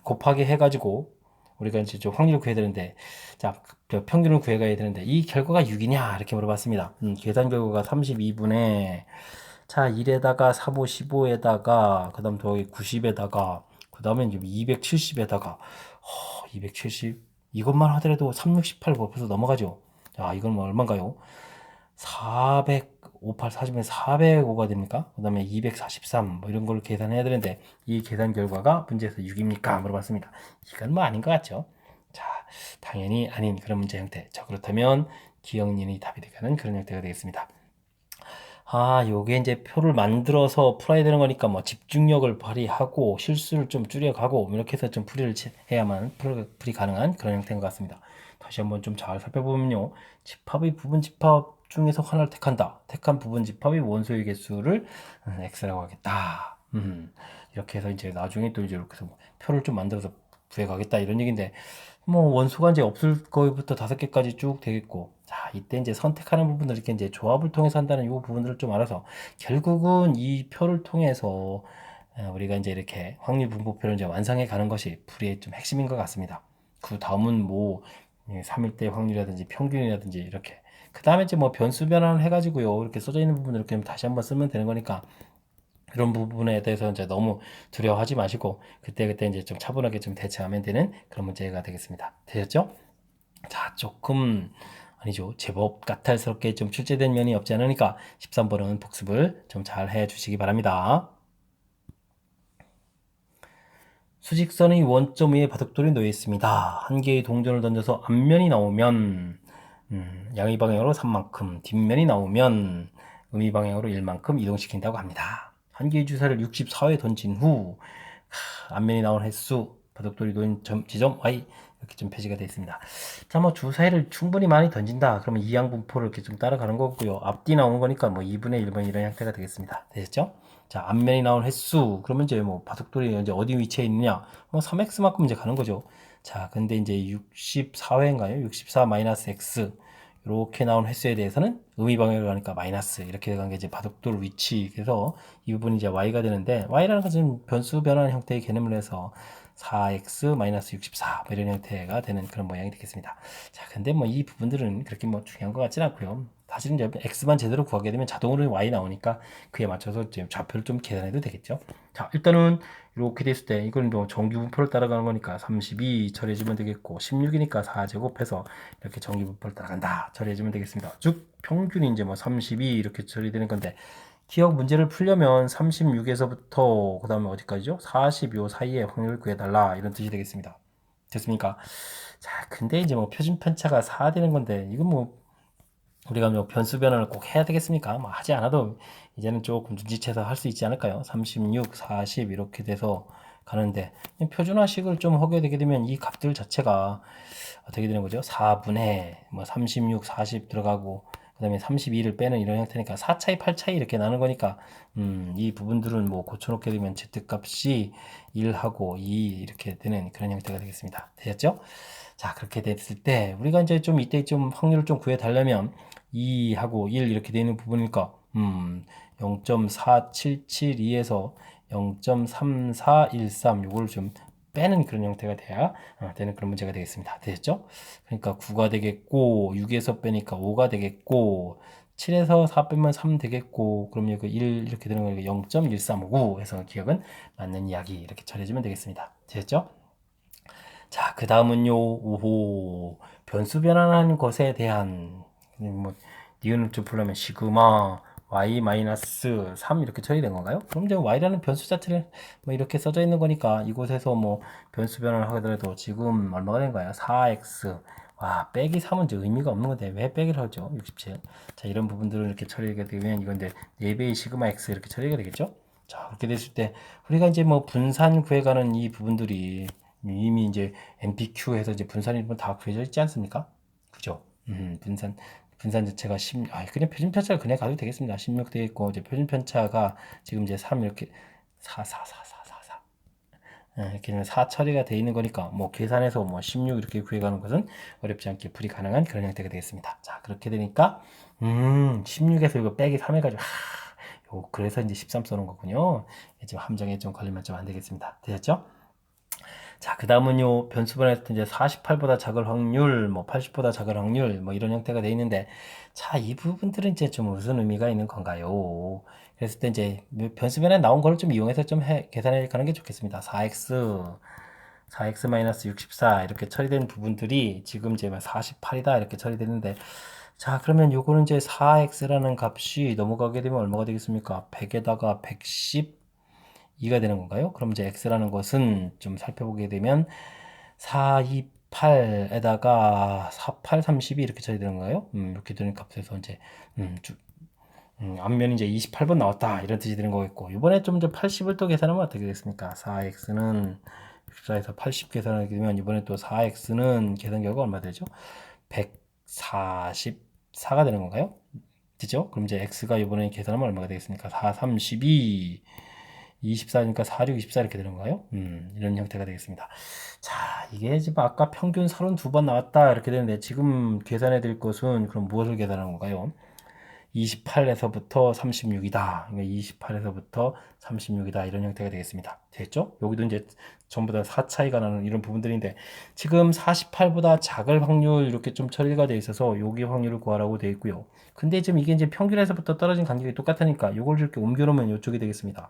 곱하기 해가지고 우리가 이제 좀 확률을 구해야 되는데, 자, 평균을 구해가야 되는데 이 결과가 6이냐 이렇게 물어봤습니다. 계산 결과가 32분의 자 1에다가 3, 5, 15에다가 그 다음 더하기 90에다가 그 다음에 이제 270에다가 270 이것만 하더라도 3, 6, 18 벌써 넘어가죠. 자, 이건 뭐 얼마인가요? 400, 58, 40에 405가 됩니까? 그 다음에 243, 뭐 이런 걸 계산해야 되는데, 이 계산 결과가 문제에서 6입니까? 물어봤습니다. 이건 뭐 아닌 것 같죠? 자, 당연히 아닌 그런 문제 형태. 자, 그렇다면 기억니은이 답이 되는 그런 형태가 되겠습니다. 아, 요게 이제 표를 만들어서 풀어야 되는 거니까 뭐 집중력을 발휘하고 실수를 좀 줄여가고 뭐 이렇게 해서 좀 풀이를 해야만 풀이 가능한 그런 형태인 것 같습니다. 다시 한번 좀 잘 살펴보면요. 집합의 부분 집합 중에서 하나를 택한다. 택한 부분 집합의 원소의 개수를 x라고 하겠다. 이렇게 해서 이제 나중에 또 이제 이렇게 해서 뭐 표를 좀 만들어서 구해가겠다 이런 얘기인데, 뭐 원소가 이제 없을 거부터 5개까지 쭉 되겠고, 자, 이때 이제 선택하는 부분들 이렇게 이제 조합을 통해서 한다는 이 부분들을 좀 알아서 결국은 이 표를 통해서 우리가 이제 이렇게 확률 분포표를 이제 완성해 가는 것이 풀이의 좀 핵심인 것 같습니다. 그 다음은 뭐 3일대 확률이라든지 평균이라든지 이렇게, 그 다음에 이제 뭐 변수 변환을 해가지고요 이렇게 써져 있는 부분을 이렇게 다시 한번 쓰면 되는 거니까, 이런 부분에 대해서 이제 너무 두려워하지 마시고 그때그때 이제 좀 차분하게 좀 대처하면 되는 그런 문제가 되겠습니다. 되셨죠? 자, 조금 아니죠. 제법 까탈스럽게 좀 출제된 면이 없지 않으니까 13번은 복습을 좀 잘 해 주시기 바랍니다. 수직선의 원점 위에 바둑돌이 놓여 있습니다. 한 개의 동전을 던져서 앞면이 나오면 양의 방향으로 3만큼, 뒷면이 나오면 음의 방향으로 1만큼 이동시킨다고 합니다. 한 개의 주사를 64회 던진 후 앞면이 나온 횟수, 바둑돌이 놓인 지점 Y 이렇게 좀 표시가 되어 있습니다. 자, 뭐 주사위를 충분히 많이 던진다. 그러면 이항분포를 이렇게 좀 따라가는 거고요. 앞뒤 나오는 거니까 뭐 2분의 1번 이런 형태가 되겠습니다. 되셨죠? 자, 앞면이 나온 횟수. 그러면 이제 뭐 바둑돌이 이제 어디 위치에 있느냐? 뭐 3x만큼 이제 가는 거죠. 자, 근데 이제 64회인가요? 64 마이너스 x. 이렇게 나온 횟수에 대해서는 음의 방향으로 가니까 마이너스 이렇게 간 게 이제 바둑돌 위치. 그래서 이 부분이 이제 y가 되는데 y라는 것은 변수 변환 형태의 개념을 해서 4x 마이너스 64 이런 형태가 되는 그런 모양이 되겠습니다. 자, 근데 뭐 이 부분들은 그렇게 뭐 중요한 것 같지는 않고요. 사실은 이제 x만 제대로 구하게 되면 자동으로 y 나오니까 그에 맞춰서 이제 좌표를 좀 계산해도 되겠죠. 자, 일단은 이렇게 됐을 때 이건 뭐 정규분포를 따라가는 거니까 32 처리해주면 되겠고 16이니까 4제곱해서 이렇게 정규분포를 따라간다 처리해주면 되겠습니다. 즉 평균이 이제 뭐 32 이렇게 처리되는 건데 기억 문제를 풀려면 36에서부터 그 다음에 어디까지죠? 40요 사이에 확률을 구해달라 이런 뜻이 되겠습니다. 됐습니까? 자, 근데 이제 뭐 표준 편차가 4 되는 건데 이건 뭐 우리가 뭐 변수 변환을 꼭 해야 되겠습니까? 뭐 하지 않아도 이제는 조금 눈치채서 할 수 있지 않을까요? 36, 40 이렇게 돼서 가는데 표준화식을 좀 하게 되게 되면 이 값들 자체가 어떻게 되는 거죠? 4분의 뭐 36, 40 들어가고 그 다음에 32를 빼는 이런 형태니까 4차이, 8차이 이렇게 나는 거니까 이 부분들은 뭐 고쳐놓게 되면 z값이 1하고 2 이렇게 되는 그런 형태가 되겠습니다. 되셨죠? 자, 그렇게 됐을 때 우리가 이제 좀 이때 좀 확률을 좀 구해 달려면 2하고 1 이렇게 되는 부분이니까 0.4772에서 0.3413 요걸 좀 빼는 그런 형태가 돼야 되는 그런 문제가 되겠습니다. 되셨죠? 그러니까 9가 되겠고 6에서 빼니까 5가 되겠고 7에서 4 빼면 3 되겠고 그럼 여기 1 이렇게 되는 거니까 0.1359 해서 기억은 맞는 이야기 이렇게 처리해주면 되겠습니다. 되셨죠? 자, 그 다음은요, 오호, 변수 변환하는 것에 대한, 뭐, 니은을 좀 풀려면 시그마, y 마이너스 3 이렇게 처리된 건가요? 그럼 이제 y라는 변수 자체를 뭐 이렇게 써져 있는 거니까 이곳에서 뭐 변수 변환을 하더라도 지금 얼마가 된 거예요? 4x. 와, 빼기 3은 이제 의미가 없는 건데 왜 빼기를 하죠? 67. 자, 이런 부분들을 이렇게 처리하게 되면 이건 이제 4배의 시그마 x 이렇게 처리가 되겠죠? 자, 그렇게 됐을 때 우리가 이제 뭐 분산 구해가는 이 부분들이 이미 이제 MPQ에서 이제 분산이 다 구해져 있지 않습니까? 그죠? 분산 자체가 10, 그냥 표준 편차가 그냥 가도 되겠습니다. 16 되겠고, 이제 표준 편차가 지금 이제 3 이렇게 4, 4, 4, 4, 4, 4. 이렇게 4 처리가 돼 있는 거니까, 뭐 계산해서 뭐 16 이렇게 구해가는 것은 어렵지 않게 풀이 가능한 그런 형태가 되겠습니다. 자, 그렇게 되니까, 16에서 이거 빼기 3 해가지고, 그래서 이제 13 써는 거군요. 이제 함정에 좀 걸리면 좀 안 되겠습니다. 되셨죠? 자, 그 다음은요, 변수 변했을 때 이제 48보다 작을 확률, 뭐 80보다 작을 확률, 뭐 이런 형태가 돼 있는데, 자, 이 부분들은 이제 좀 무슨 의미가 있는 건가요? 그랬을 때 이제 변수 변에 나온 거를 좀 이용해서 좀 계산해 가는 게 좋겠습니다. 4x 마이너스 64 이렇게 처리된 부분들이 지금 이제 48이다 이렇게 처리되는데, 자, 그러면 요거는 이제 4x라는 값이 넘어가게 되면 얼마가 되겠습니까? 100에다가 110, 2가 되는 건가요? 그럼 이제 x라는 것은 좀 살펴보게 되면 4, 2, 8에다가 4, 8, 32 이렇게 처리되는 거예요. 이렇게 되는 값에서 이제 앞면이 이제 28번 나왔다 이런 뜻이 되는 거겠고 이번에 좀 이제 80을 또 계산하면 어떻게 되겠습니까? 4x는 64에서 80 계산하게 되면 이번에 또 4x는 계산 결과 얼마 되죠? 144가 되는 건가요? 그죠? 그럼 이제 x가 이번에 계산하면 얼마가 되겠습니까? 4, 32 24니까 4, 6, 24 이렇게 되는 거예요. 이런 형태가 되겠습니다. 자, 이게 지금 아까 평균 32번 나왔다 이렇게 되는데 지금 계산해 드릴 것은 그럼 무엇을 계산하는 건가요? 28에서부터 36이다. 그러니까 28에서부터 36이다. 이런 형태가 되겠습니다. 됐죠? 여기도 이제 전부 다 4 차이가 나는 이런 부분들인데 지금 48보다 작을 확률 이렇게 좀 처리가 돼 있어서 여기 확률을 구하라고 되어 있고요. 근데 지금 이게 이제 평균에서부터 떨어진 간격이 똑같으니까 이걸 이렇게 옮겨 놓으면 이쪽이 되겠습니다.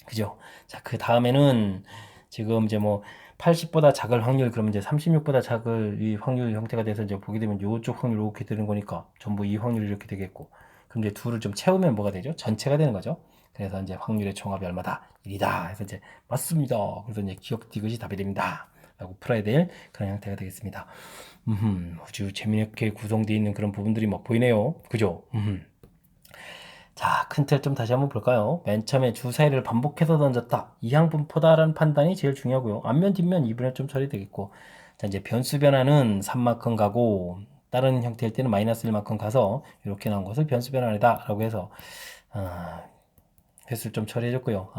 그죠? 자, 그 다음에는 지금 이제 뭐 80보다 작을 확률, 그러면 이제 36보다 작을 이 확률 형태가 돼서 이제 보게 되면 요쪽 확률 이렇게 되는 거니까 전부 이 확률이 이렇게 되겠고. 그럼 이제 둘을 좀 채우면 뭐가 되죠? 전체가 되는 거죠. 그래서 이제 확률의 총합이 얼마다? 1이다. 그래서 이제 맞습니다. 그래서 이제 기억 디귿이 답이 됩니다. 라고 풀어야 될 그런 형태가 되겠습니다. 아주 재미있게 구성되어 있는 그런 부분들이 막 보이네요. 그죠? 자, 큰 틀 좀 다시 한번 볼까요? 맨 처음에 주 사이를 반복해서 던졌다. 이항분포다라는 판단이 제일 중요하고요. 앞면, 뒷면 2분의 좀 처리되겠고. 자, 이제 변수 변화는 3만큼 가고, 다른 형태일 때는 마이너스 1만큼 가서, 이렇게 나온 것을 변수 변화이다. 라고 해서, 횟수를 좀 처리해줬고요.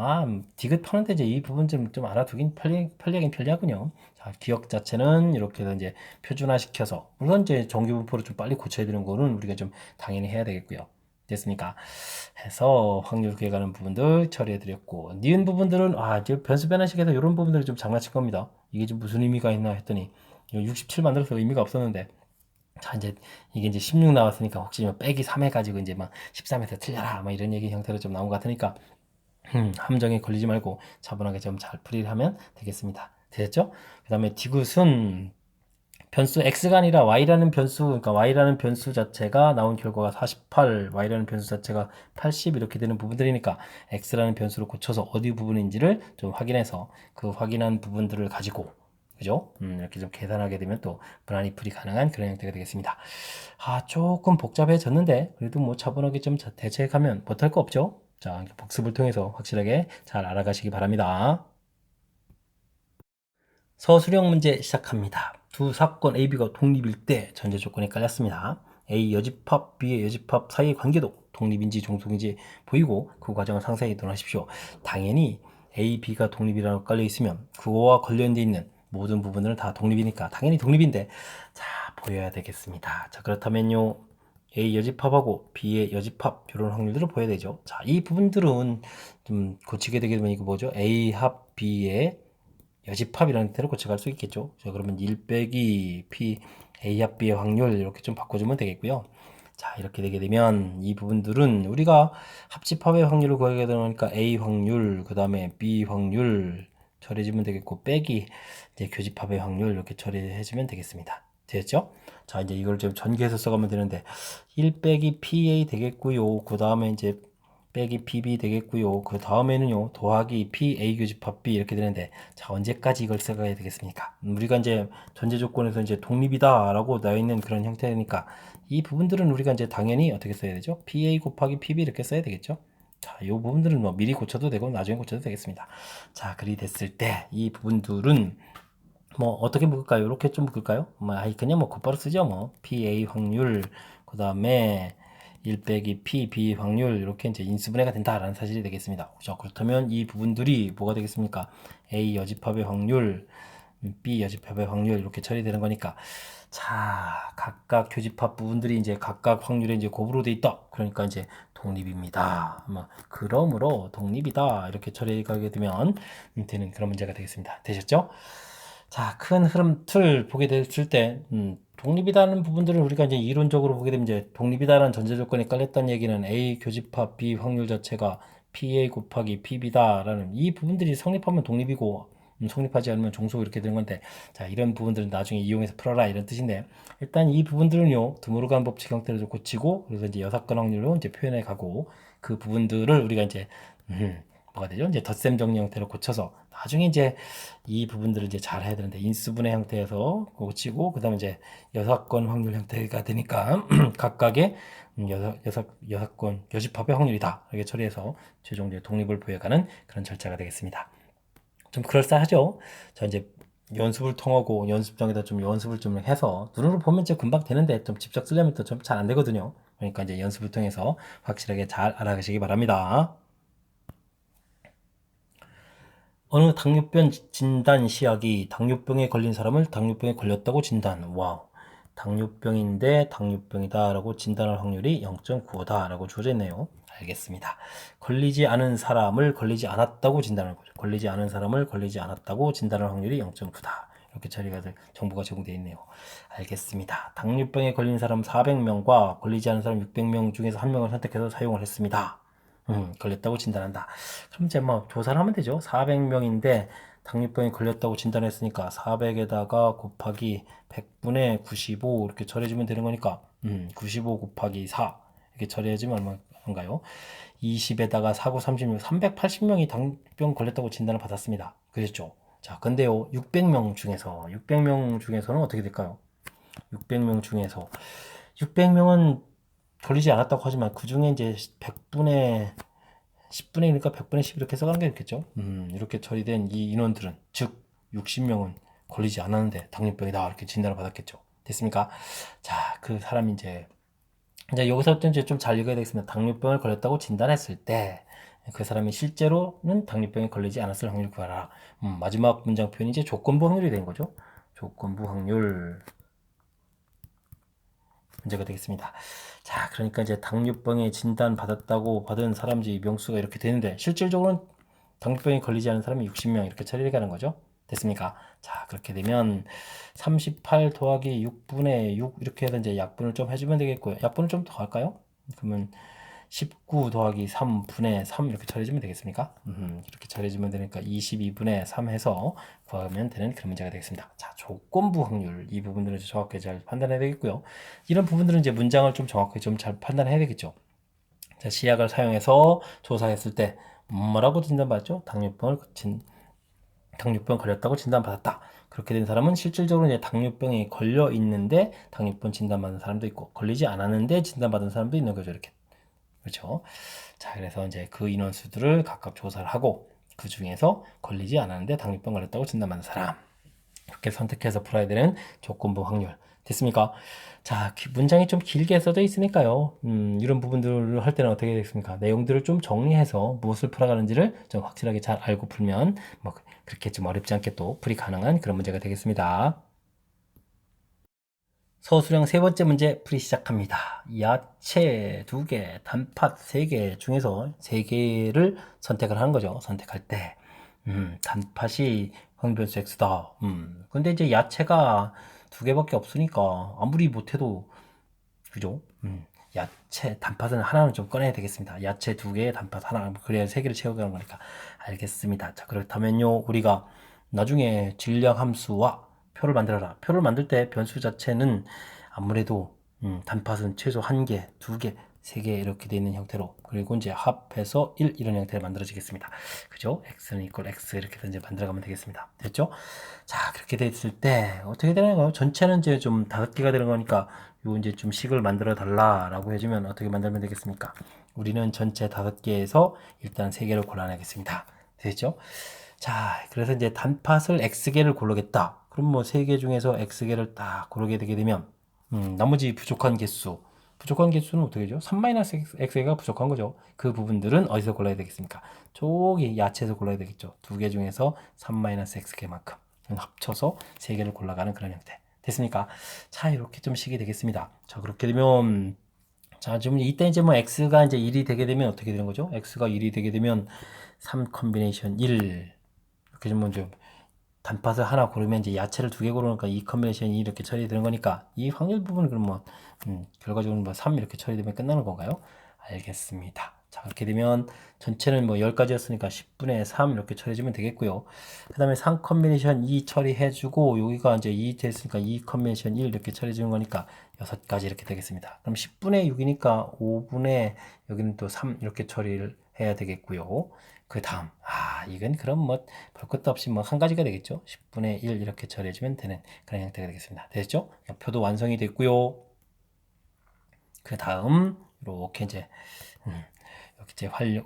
디귿 푸는데 이제 이 부분 좀 알아두긴 편리하긴 편리하군요. 자, 기억 자체는 이렇게 해서 이제 표준화시켜서, 물론 이제 정규분포를 좀 빨리 고쳐야 되는 거는 우리가 좀 당연히 해야 되겠고요. 됐습니까? 해서 확률 구해가는 부분들 처리해드렸고, 니은 부분들은, 이제 변수 변화식에서 이런 부분들을 좀 장난친 겁니다. 이게 좀 무슨 의미가 있나 했더니, 67 만들어서 의미가 없었는데, 자, 이제, 이게 이제 16 나왔으니까, 혹시 뭐 빼기 3 해가지고 이제 막 13에서 틀려라, 뭐 이런 얘기 형태로 좀 나온 것 같으니까, 함정에 걸리지 말고 차분하게 좀 잘 풀이를 하면 되겠습니다. 되셨죠? 그 다음에 디귿은 변수 x가 아니라 y라는 변수, 그러니까 y라는 변수 자체가 나온 결과가 48, y라는 변수 자체가 80 이렇게 되는 부분들이니까 x라는 변수로 고쳐서 어디 부분인지를 좀 확인해서 그 확인한 부분들을 가지고 그죠? 이렇게 좀 계산하게 되면 또 무난히 풀이 가능한 그런 형태가 되겠습니다. 조금 복잡해졌는데 그래도 뭐 차분하게 좀 대체하면 못할 거 없죠? 자, 복습을 통해서 확실하게 잘 알아가시기 바랍니다. 서술형 문제 시작합니다. 두 사건 AB가 독립일 때 전제 조건이 깔렸습니다. A 여집합, B의 여집합 사이의 관계도 독립인지 종속인지 보이고 그 과정을 상세히 논하십시오. 당연히 A, B가 독립이라고 깔려 있으면 그거와 관련되어 있는 모든 부분들은 다 독립이니까 당연히 독립인데 자 보여야 되겠습니다. 자 그렇다면요 A 여집합하고 B의 여집합 이런 확률들을 보여야 되죠. 자 이 부분들은 좀 고치게 되게 되면 이거 뭐죠? A 합 B의 여집합이라는 형태로 고쳐갈 수 있겠죠. 자, 그러면 1 빼기 P, A 합 B의 확률 이렇게 좀 바꿔주면 되겠고요. 자, 이렇게 되게 되면 이 부분들은 우리가 합집합의 확률을 구하게 되니까 A 확률, 그 다음에 B 확률 처리해주면 되겠고, 빼기 이제 교집합의 확률 이렇게 처리해주면 되겠습니다. 되겠죠? 자, 이제 이걸 좀 전개해서 써가면 되는데, 1 빼기 PA 되겠고요. 그 다음에 이제 빼기 PB 되겠고요. 그 다음에는요, 더하기 PA 교집합 B 이렇게 되는데, 자, 언제까지 이걸 써가야 되겠습니까? 우리가 이제 전제 조건에서 이제 독립이다라고 나와 있는 그런 형태니까, 이 부분들은 우리가 이제 당연히 어떻게 써야 되죠? PA 곱하기 PB 이렇게 써야 되겠죠? 자, 이 부분들은 뭐 미리 고쳐도 되고 나중에 고쳐도 되겠습니다. 자, 그리 됐을 때 이 부분들은 뭐 어떻게 묶을까요? 이렇게 좀 묶을까요? 그냥 뭐 곧바로 쓰죠. 뭐 PA 확률 그 다음에 1 빼기 P, B 확률 이렇게 이제 인수분해가 된다라는 사실이 되겠습니다. 자, 그렇다면 이 부분들이 뭐가 되겠습니까? A 여집합의 확률, B 여집합의 확률 이렇게 처리되는 거니까 자, 각각 교집합 부분들이 이제 각각 확률에 이제 곱으로 돼 있다. 그러니까 이제 독립입니다. 그러므로 독립이다. 이렇게 처리하게 되면 되는 그런 문제가 되겠습니다. 되셨죠? 자, 큰 흐름 틀 보게 됐을 때, 독립이다는 부분들을 우리가 이제 이론적으로 보게 되면 이제 독립이다라는 전제 조건이 깔렸다는 얘기는 A 교집합 B 확률 자체가 PA 곱하기 PB다라는 이 부분들이 성립하면 독립이고, 성립하지 않으면 종속 이렇게 되는 건데, 자, 이런 부분들은 나중에 이용해서 풀어라 이런 뜻인데, 일단 이 부분들은요, 드모르간 법칙 형태로 좀 고치고, 그래서 이제 여사건 확률로 이제 표현해 가고, 그 부분들을 우리가 이제, 뭐가 되죠? 이제 덧셈 정리 형태로 고쳐서 나중에 이제 이 부분들을 이제 잘 해야 되는데 인수분해 형태에서 고치고 그다음에 이제 여사건 확률 형태가 되니까 각각의 여사건 여집합의 확률이다 이렇게 처리해서 최종 독립을 부여가는 그런 절차가 되겠습니다. 좀 그럴싸하죠? 자 이제 연습을 통하고 연습장에다 좀 연습을 좀 해서 눈으로 보면 이제 금방 되는데 좀 직접 쓰려면 또 좀 잘 안 되거든요. 그러니까 이제 연습을 통해서 확실하게 잘 알아가시기 바랍니다. 어느 당뇨병 진단 시약이 당뇨병에 걸린 사람을 당뇨병에 걸렸다고 진단. 와우. 당뇨병인데 당뇨병이다라고 진단할 확률이 0.95다라고 주어져 있네요. 알겠습니다. 걸리지 않은 사람을 걸리지 않았다고 진단할 거죠. 걸리지 않은 사람을 걸리지 않았다고 진단할 확률이 0.9다. 이렇게 처리가 될 정보가 제공되어 있네요. 알겠습니다. 당뇨병에 걸린 사람 400명과 걸리지 않은 사람 600명 중에서 한 명을 선택해서 사용을 했습니다. 걸렸다고 진단한다. 그럼 이제 뭐 조사를 하면 되죠. 400명인데 당뇨병에 걸렸다고 진단했으니까 400에다가 곱하기 100분의 95 이렇게 처리해주면 되는 거니까 95 곱하기 4 이렇게 처리해주면 얼마 그런가요? 20에다가 49, 36, 380명이 당뇨병 걸렸다고 진단을 받았습니다. 그랬죠? 자, 근데요, 600명 중에서는 어떻게 될까요? 600명 중에서 600명은 걸리지 않았다고 하지만 그 중에 이제 100분의 10분의 1이니까 100분의 10 이렇게 써가는 게 있겠죠. 이렇게 처리된 이 인원들은 즉 60명은 걸리지 않았는데 당뇨병이다 이렇게 진단을 받았겠죠. 됐습니까? 자, 그 사람이 이제 여기서부터 이제 좀 잘 읽어야 되겠습니다. 당뇨병을 걸렸다고 진단했을 때 그 사람이 실제로는 당뇨병에 걸리지 않았을 확률을 구하라. 마지막 문장 표현이 이제 조건부 확률이 된 거죠. 조건부 확률 문제가 되겠습니다. 자, 그러니까 이제 당뇨병에 진단 받았다고 받은 사람들이 명수가 이렇게 되는데 실질적으로는 당뇨병에 걸리지 않은 사람이 60명 이렇게 처리가는 거죠. 됐습니까? 자, 그렇게 되면 38 더하기 6분의 6 이렇게 해서 이제 약분을 좀 해주면 되겠고요. 약분을 좀 더 할까요? 그러면 19 더하기 3분의 3 이렇게 처리해주면 되겠습니까? 이렇게 처리해주면 되니까 22분의 3 해서 구하면 되는 그런 문제가 되겠습니다. 자, 조건부 확률 이 부분들은 정확하게 잘 판단해야 되겠고요. 이런 부분들은 이제 문장을 좀 정확하게 좀 잘 판단해야 되겠죠. 자, 시약을 사용해서 조사했을 때 뭐라고 진단받았죠? 당뇨병 걸렸다고 진단받았다. 그렇게 된 사람은 실질적으로 이제 당뇨병에 걸려 있는데 당뇨병 진단받은 사람도 있고 걸리지 않았는데 진단받은 사람도 있는 거죠. 이렇게. 그렇죠. 자, 그래서 이제 그 인원수들을 각각 조사를 하고 그 중에서 걸리지 않았는데 당뇨병 걸렸다고 진단받은 사람 이렇게 선택해서 풀어야 되는 조건부 확률. 됐습니까? 자, 문장이 좀 길게 써져 있으니까요. 이런 부분들을 할 때는 어떻게 되겠습니까? 내용들을 좀 정리해서 무엇을 풀어가는지를 좀 확실하게 잘 알고 풀면 뭐 그렇게 좀 어렵지 않게 또 풀이 가능한 그런 문제가 되겠습니다. 서술형 세 번째 문제 풀이 시작합니다. 야채 2개, 단팥 3개 중에서 3개를 선택을 하는 거죠. 선택할 때 단팥이 황변수 X다. 근데 이제 야채가 2개밖에 없으니까 아무리 못해도 그죠? 야채 단팥은 하나는 좀 꺼내야 되겠습니다. 야채 2개, 단팥 하나 그래야 3개를 채워가는 거니까 알겠습니다. 자, 그렇다면요 우리가 나중에 질량 함수와 표를 만들어라. 표를 만들 때 변수 자체는 아무래도 단팥은 최소 1개, 2개, 3개 이렇게 되어 있는 형태로 그리고 이제 합해서 1 이런 형태로 만들어지겠습니다. 그죠? x는 이퀄 x 이렇게 이제 만들어가면 되겠습니다. 됐죠? 자, 그렇게 됐을 때 어떻게 되는 거예요? 전체는 이제 좀 5개가 되는 거니까 요 이제 좀 식을 만들어 달라라고 해주면 어떻게 만들면 되겠습니까? 우리는 전체 5개에서 일단 3개를 골라내겠습니다. 됐죠? 자, 그래서 이제 단팥을 x개를 고르겠다. 그럼 뭐 3개 중에서 x개를 딱 고르게 되게 되면 나머지 부족한 개수는 어떻게 되죠? 3-x가 부족한 거죠. 그 부분들은 어디서 골라야 되겠습니까? 저기 야채에서 골라야 되겠죠. 2개 중에서 3-x개만큼 합쳐서 3개를 골라가는 그런 형태. 됐습니까? 자, 이렇게 좀 식이 되겠습니다. 자, 그렇게 되면 자, 지금 이때 이제 뭐 x가 이제 1이 되게 되면 어떻게 되는 거죠? x가 1이 되게 되면 3 컨비네이션 1 이렇게 좀 먼저 단팥을 하나 고르면 이제 야채를 2개 고르니까 이 컨비네이션이 이렇게 처리되는 거니까 이 확률 부분은 그럼 뭐 결과적으로 뭐 3 이렇게 처리되면 끝나는 건가요? 알겠습니다. 자, 그렇게 되면 전체는 뭐 10가지였으니까 10분의 3 이렇게 처리해주면 되겠고요. 그 다음에 3 컨비네이션 2 처리해주고 여기가 이제 2 됐으니까 2 컨비네이션 1 이렇게 처리해주는 거니까 6가지 이렇게 되겠습니다. 그럼 10분의 6이니까 5분의 여기는 또 3 이렇게 처리를 해야 되겠고요. 그 다음 이건 그럼 뭐 볼 것도 없이 뭐 한 가지가 되겠죠. 10분의 1 이렇게 처리해주면 되는 그런 형태가 되겠습니다. 됐죠? 표도 완성이 됐고요. 그 다음 이렇게 이제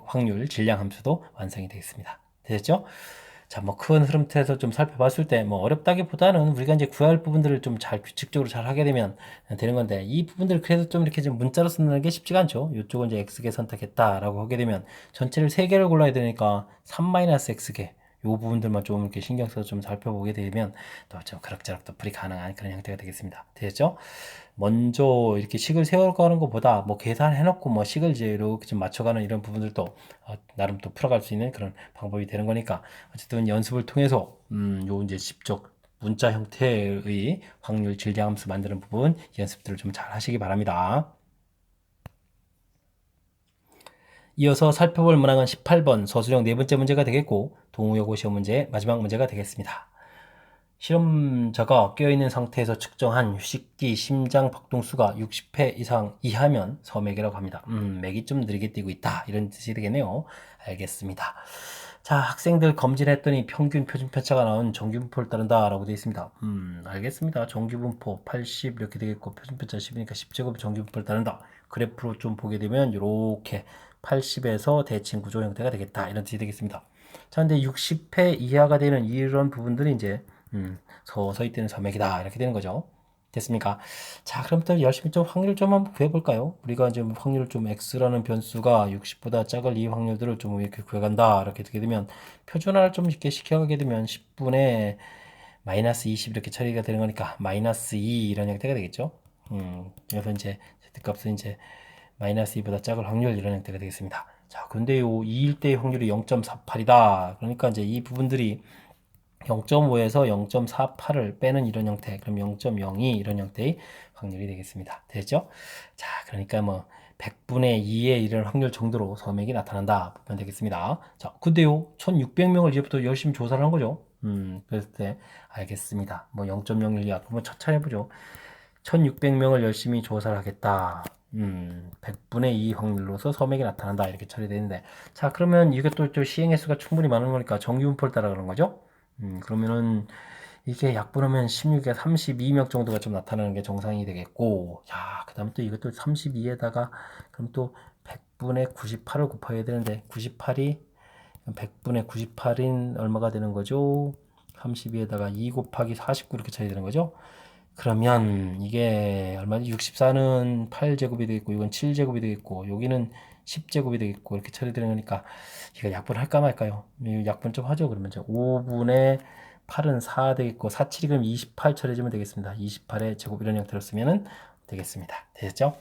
확률 질량 함수도 완성이 되겠습니다. 됐죠? 자, 뭐 큰 흐름 틀에서 좀 살펴봤을 때 뭐 어렵다기보다는 우리가 이제 구할 부분들을 좀 잘 규칙적으로 잘 하게 되면 되는 건데 이 부분들 그래서 좀 이렇게 좀 문자로 쓰는 게 쉽지가 않죠. 이쪽은 이제 x개 선택했다라고 하게 되면 전체를 3개를 골라야 되니까 3-x개 요 부분들만 좀 이렇게 신경 써서 좀 살펴보게 되면 또 좀 그럭저럭 또 풀이 가능한 그런 형태가 되겠습니다. 되겠죠? 먼저 이렇게 식을 세워가는 것보다 뭐 계산해놓고 뭐 식을 이제 이렇게 좀 맞춰가는 이런 부분들도 나름 또 풀어갈 수 있는 그런 방법이 되는 거니까 어쨌든 연습을 통해서 요 이제 직접 문자 형태의 확률 질량함수 만드는 부분 연습들을 좀 잘 하시기 바랍니다. 이어서 살펴볼 문항은 18번 서술형 네 번째 문제가 되겠고 동우여고 시험 문제 마지막 문제가 되겠습니다. 실험자가 깨어있는 상태에서 측정한 휴식기 심장 박동수가 60회 이상 이하면 서맥이라고 합니다. 맥이 좀 느리게 뛰고 있다. 이런 뜻이 되겠네요. 알겠습니다. 자, 학생들 검진했더니 평균 표준 편차가 나온 정규분포를 따른다라고 되어 있습니다. 알겠습니다. 정규분포 80 이렇게 되겠고 표준 편차 10이니까 10제곱 정규분포를 따른다. 그래프로 좀 보게 되면 이렇게 80에서 대칭 구조 형태가 되겠다. 이런 뜻이 되겠습니다. 자, 근데 60회 이하가 되는 이런 부분들이 이제 서서히 뜨는 서맥이다. 이렇게 되는 거죠. 됐습니까? 자, 그럼 또 열심히 좀 확률 좀 한번 구해볼까요? 우리가 이제 확률을 좀 x라는 변수가 60보다 작을 이 확률들을 좀 이렇게 구해간다. 이렇게 되게 되면 표준화를 좀 이렇게 시켜가게 되면 10분의 마이너스 20 이렇게 처리가 되는 거니까 마이너스 2 이런 형태가 되겠죠. 그래서 이제 z값은 이제 마이너스 2보다 작을 확률 이런 형태가 되겠습니다. 자, 근데 요 2일 때의 확률이 0.48이다. 그러니까 이제 이 부분들이 0.5에서 0.48을 빼는 이런 형태, 그럼 0.02 이런 형태의 확률이 되겠습니다. 됐죠? 자, 그러니까 뭐 100분의 2의 이런 확률 정도로 서맥이 나타난다 보면 되겠습니다. 자, 근데요, 1600명을 이제부터 열심히 조사를 한 거죠. 그랬을 때 알겠습니다. 뭐 0.01 이하, 그러면 차차 해보죠. 1600명을 열심히 조사를 하겠다. 100분의 2 확률로서 서맥이 나타난다. 이렇게 처리되는데. 자, 그러면 이게 또 시행 횟수가 충분히 많은 거니까 정규분포를 따라 그런 거죠. 그러면은 이게 약분하면 16에 32명 정도가 좀 나타나는 게 정상이 되겠고, 야, 그 다음에 또 이것도 32에다가, 그럼 또 100분의 98을 곱해야 되는데, 98이 100분의 98인 얼마가 되는 거죠? 32에다가 2 곱하기 49 이렇게 쳐야 되는 거죠? 그러면 이게 얼마지? 64는 8제곱이 되겠고, 이건 7제곱이 되겠고, 여기는 10제곱이 되겠고, 이렇게 처리되는 거니까, 이거 약분할까 말까요? 약분 좀 하죠. 그러면 이제 5분의 8은 4 되겠고, 4, 7이 그럼 28 처리해주면 되겠습니다. 28의 제곱 이런 형태로 쓰면은 되겠습니다. 됐죠?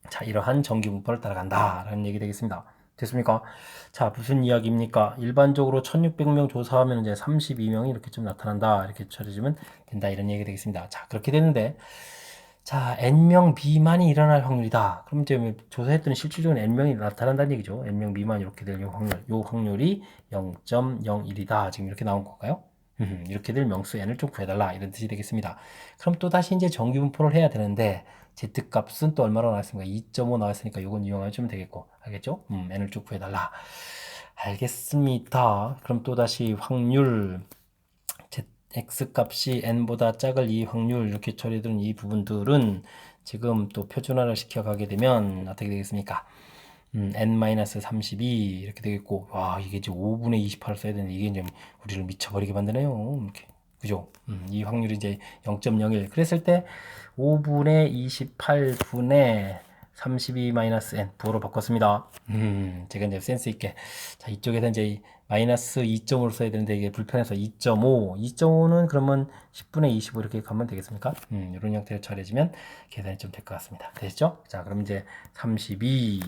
자, 이러한 정규분포를 따라간다. 라는 얘기 되겠습니다. 됐습니까? 자, 무슨 이야기입니까? 일반적으로 1600명 조사하면 이제 32명이 이렇게 좀 나타난다. 이렇게 처리해주면 된다. 이런 얘기 되겠습니다. 자, 그렇게 되는데, 자, n명 미만이 일어날 확률이다. 그럼 이제 조사했더니 실질적으로 n명이 나타난다는 얘기죠. n명 미만 이렇게 될 확률. 요 확률이 0.01이다. 지금 이렇게 나온 건가요? 이렇게 될 명수 n을 좀 구해달라. 이런 뜻이 되겠습니다. 그럼 또 다시 이제 정규분포를 해야 되는데, z값은 또 얼마로 나왔습니까? 2.5 나왔으니까 이건 이용하시면 되겠고. 알겠죠? n을 쭉 구해달라. 알겠습니다. 그럼 또 다시 확률, x값이 n보다 작을 이 확률 이렇게 처리되는 이 부분들은 지금 또 표준화를 시켜가게 되면 어떻게 되겠습니까? n-32 이렇게 되겠고, 와, 이게 이제 5분의 28을 써야 되는데 이게 이제 우리를 미쳐버리게 만드네요. 이렇게. 그죠? 이 확률이 이제 0.01. 그랬을 때 5분의 28분의 32-n 부호로 바꿨습니다. 제가 이제 센스 있게. 자, 이쪽에서 이제 마이너스 2.5를 써야 되는데 이게 불편해서 2.5. 2.5는 그러면 10분의 25 이렇게 가면 되겠습니까? 이런 형태로 처리해주면 계산이 좀 될 것 같습니다. 됐죠? 자, 그럼 이제 32.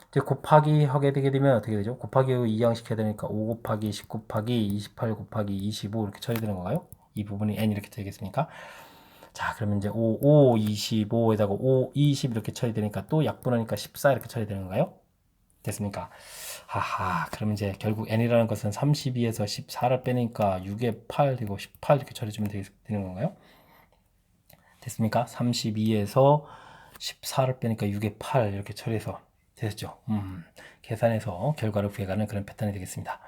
이제 곱하기 하게 되게 되면 어떻게 되죠? 곱하기 2양 시켜야 되니까 5 곱하기 10 곱하기 28 곱하기 25 이렇게 처리되는 건가요? 이 부분이 n 이렇게 되겠습니까? 자, 그러면 이제 5, 25에다가 5, 20 이렇게 처리되니까 또 약분하니까 14 이렇게 처리되는 건가요? 됐습니까? 하하, 그러면 이제 결국 n이라는 것은 32에서 14를 빼니까 6에 8 되고 18 이렇게 처리해주면 되는 건가요? 됐습니까? 32에서 14를 빼니까 6에 8 이렇게 처리해서 됐죠? 계산해서 결과를 구해가는 그런 패턴이 되겠습니다.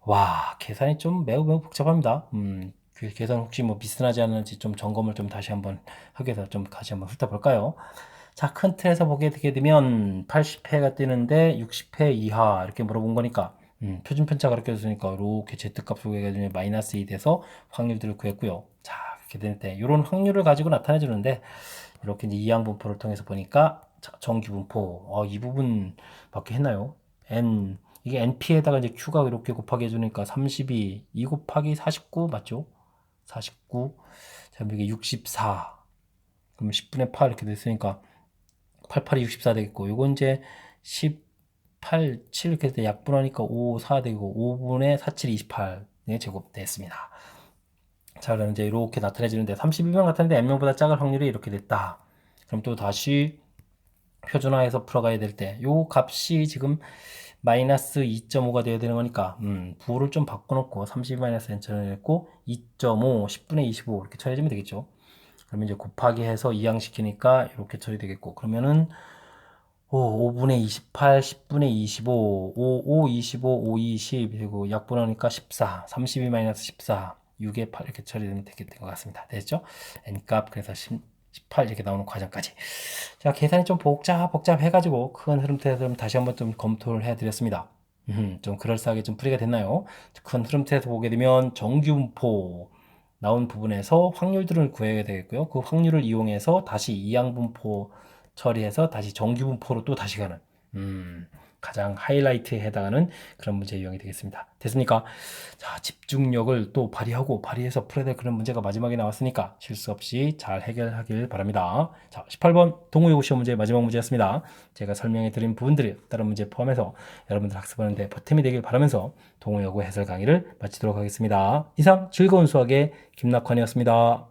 와, 계산이 좀 매우 복잡합니다. 그 계산 혹시 뭐 비슷하지 않은지 좀 점검을 좀 다시 한번 하기 위해서 좀 다시 한번 훑어볼까요? 자, 큰 틀에서 보게 되게 되면 80회가 뜨는데 60회 이하 이렇게 물어본 거니까 표준 편차가 이렇게 됐으니까 이렇게 z값 구해가지고 마이너스 2 돼서 확률들을 구했고요. 자, 이렇게 되는데 이런 확률을 가지고 나타내 주는데 이렇게 이제 이항 분포를 통해서 보니까 자, 정규 분포 이 부분 밖에 했나요? n 이게 np에다가 이제 q가 이렇게 곱하기 해주니까 32 2 곱하기 49 맞죠? 49 자, 이게 64 그럼 10분의 8 이렇게 됐으니까 88이 64 되겠고 요건 이제 18 7 이렇게 돼 약분하니까 5 4 되고 5분의 47 28 네, 제곱 됐습니다. 자, 그럼 이제 이렇게 나타내지는데 32명 같은데 n명보다 작을 확률이 이렇게 됐다. 그럼 또 다시 표준화해서 풀어가야 될 때 요 값이 지금 마이너스 2.5가 돼야 되는 거니까 부호를 좀 바꿔놓고 32 마이너스 n 처리했고 2.5 10분의 25 이렇게 처리해주면 되겠죠. 그러면 이제 곱하기 해서 이항시키니까 이렇게 처리되겠고 그러면은 5분의 28, 10분의 25, 5, 25, 5, 20, 그리고 약분하니까 14, 32 마이너스 14, 6에 8 이렇게 처리되면 되는 것 같습니다. 됐죠? n값 그래서 18 이렇게 나오는 과정까지. 자, 계산이 좀 복잡해가지고 큰 흐름틀에서 다시 한번 좀 검토를 해드렸습니다. 좀 그럴싸하게 좀 풀이가 됐나요? 큰 흐름틀에서 보게 되면 정규분포 나온 부분에서 확률들을 구해야 되겠고요. 그 확률을 이용해서 다시 이항분포 처리해서 다시 정규분포로 또 다시 가는 가장 하이라이트에 해당하는 그런 문제 유형이 되겠습니다. 됐습니까? 자, 집중력을 또 발휘해서 풀어야 될 그런 문제가 마지막에 나왔으니까 실수 없이 잘 해결하길 바랍니다. 자, 18번 동호회고 시험 문제 마지막 문제였습니다. 제가 설명해 드린 부분들이 다른 문제 포함해서 여러분들 학습하는데 보탬이 되길 바라면서 동호회고 해설 강의를 마치도록 하겠습니다. 이상 즐거운 수학의 김낙환이었습니다.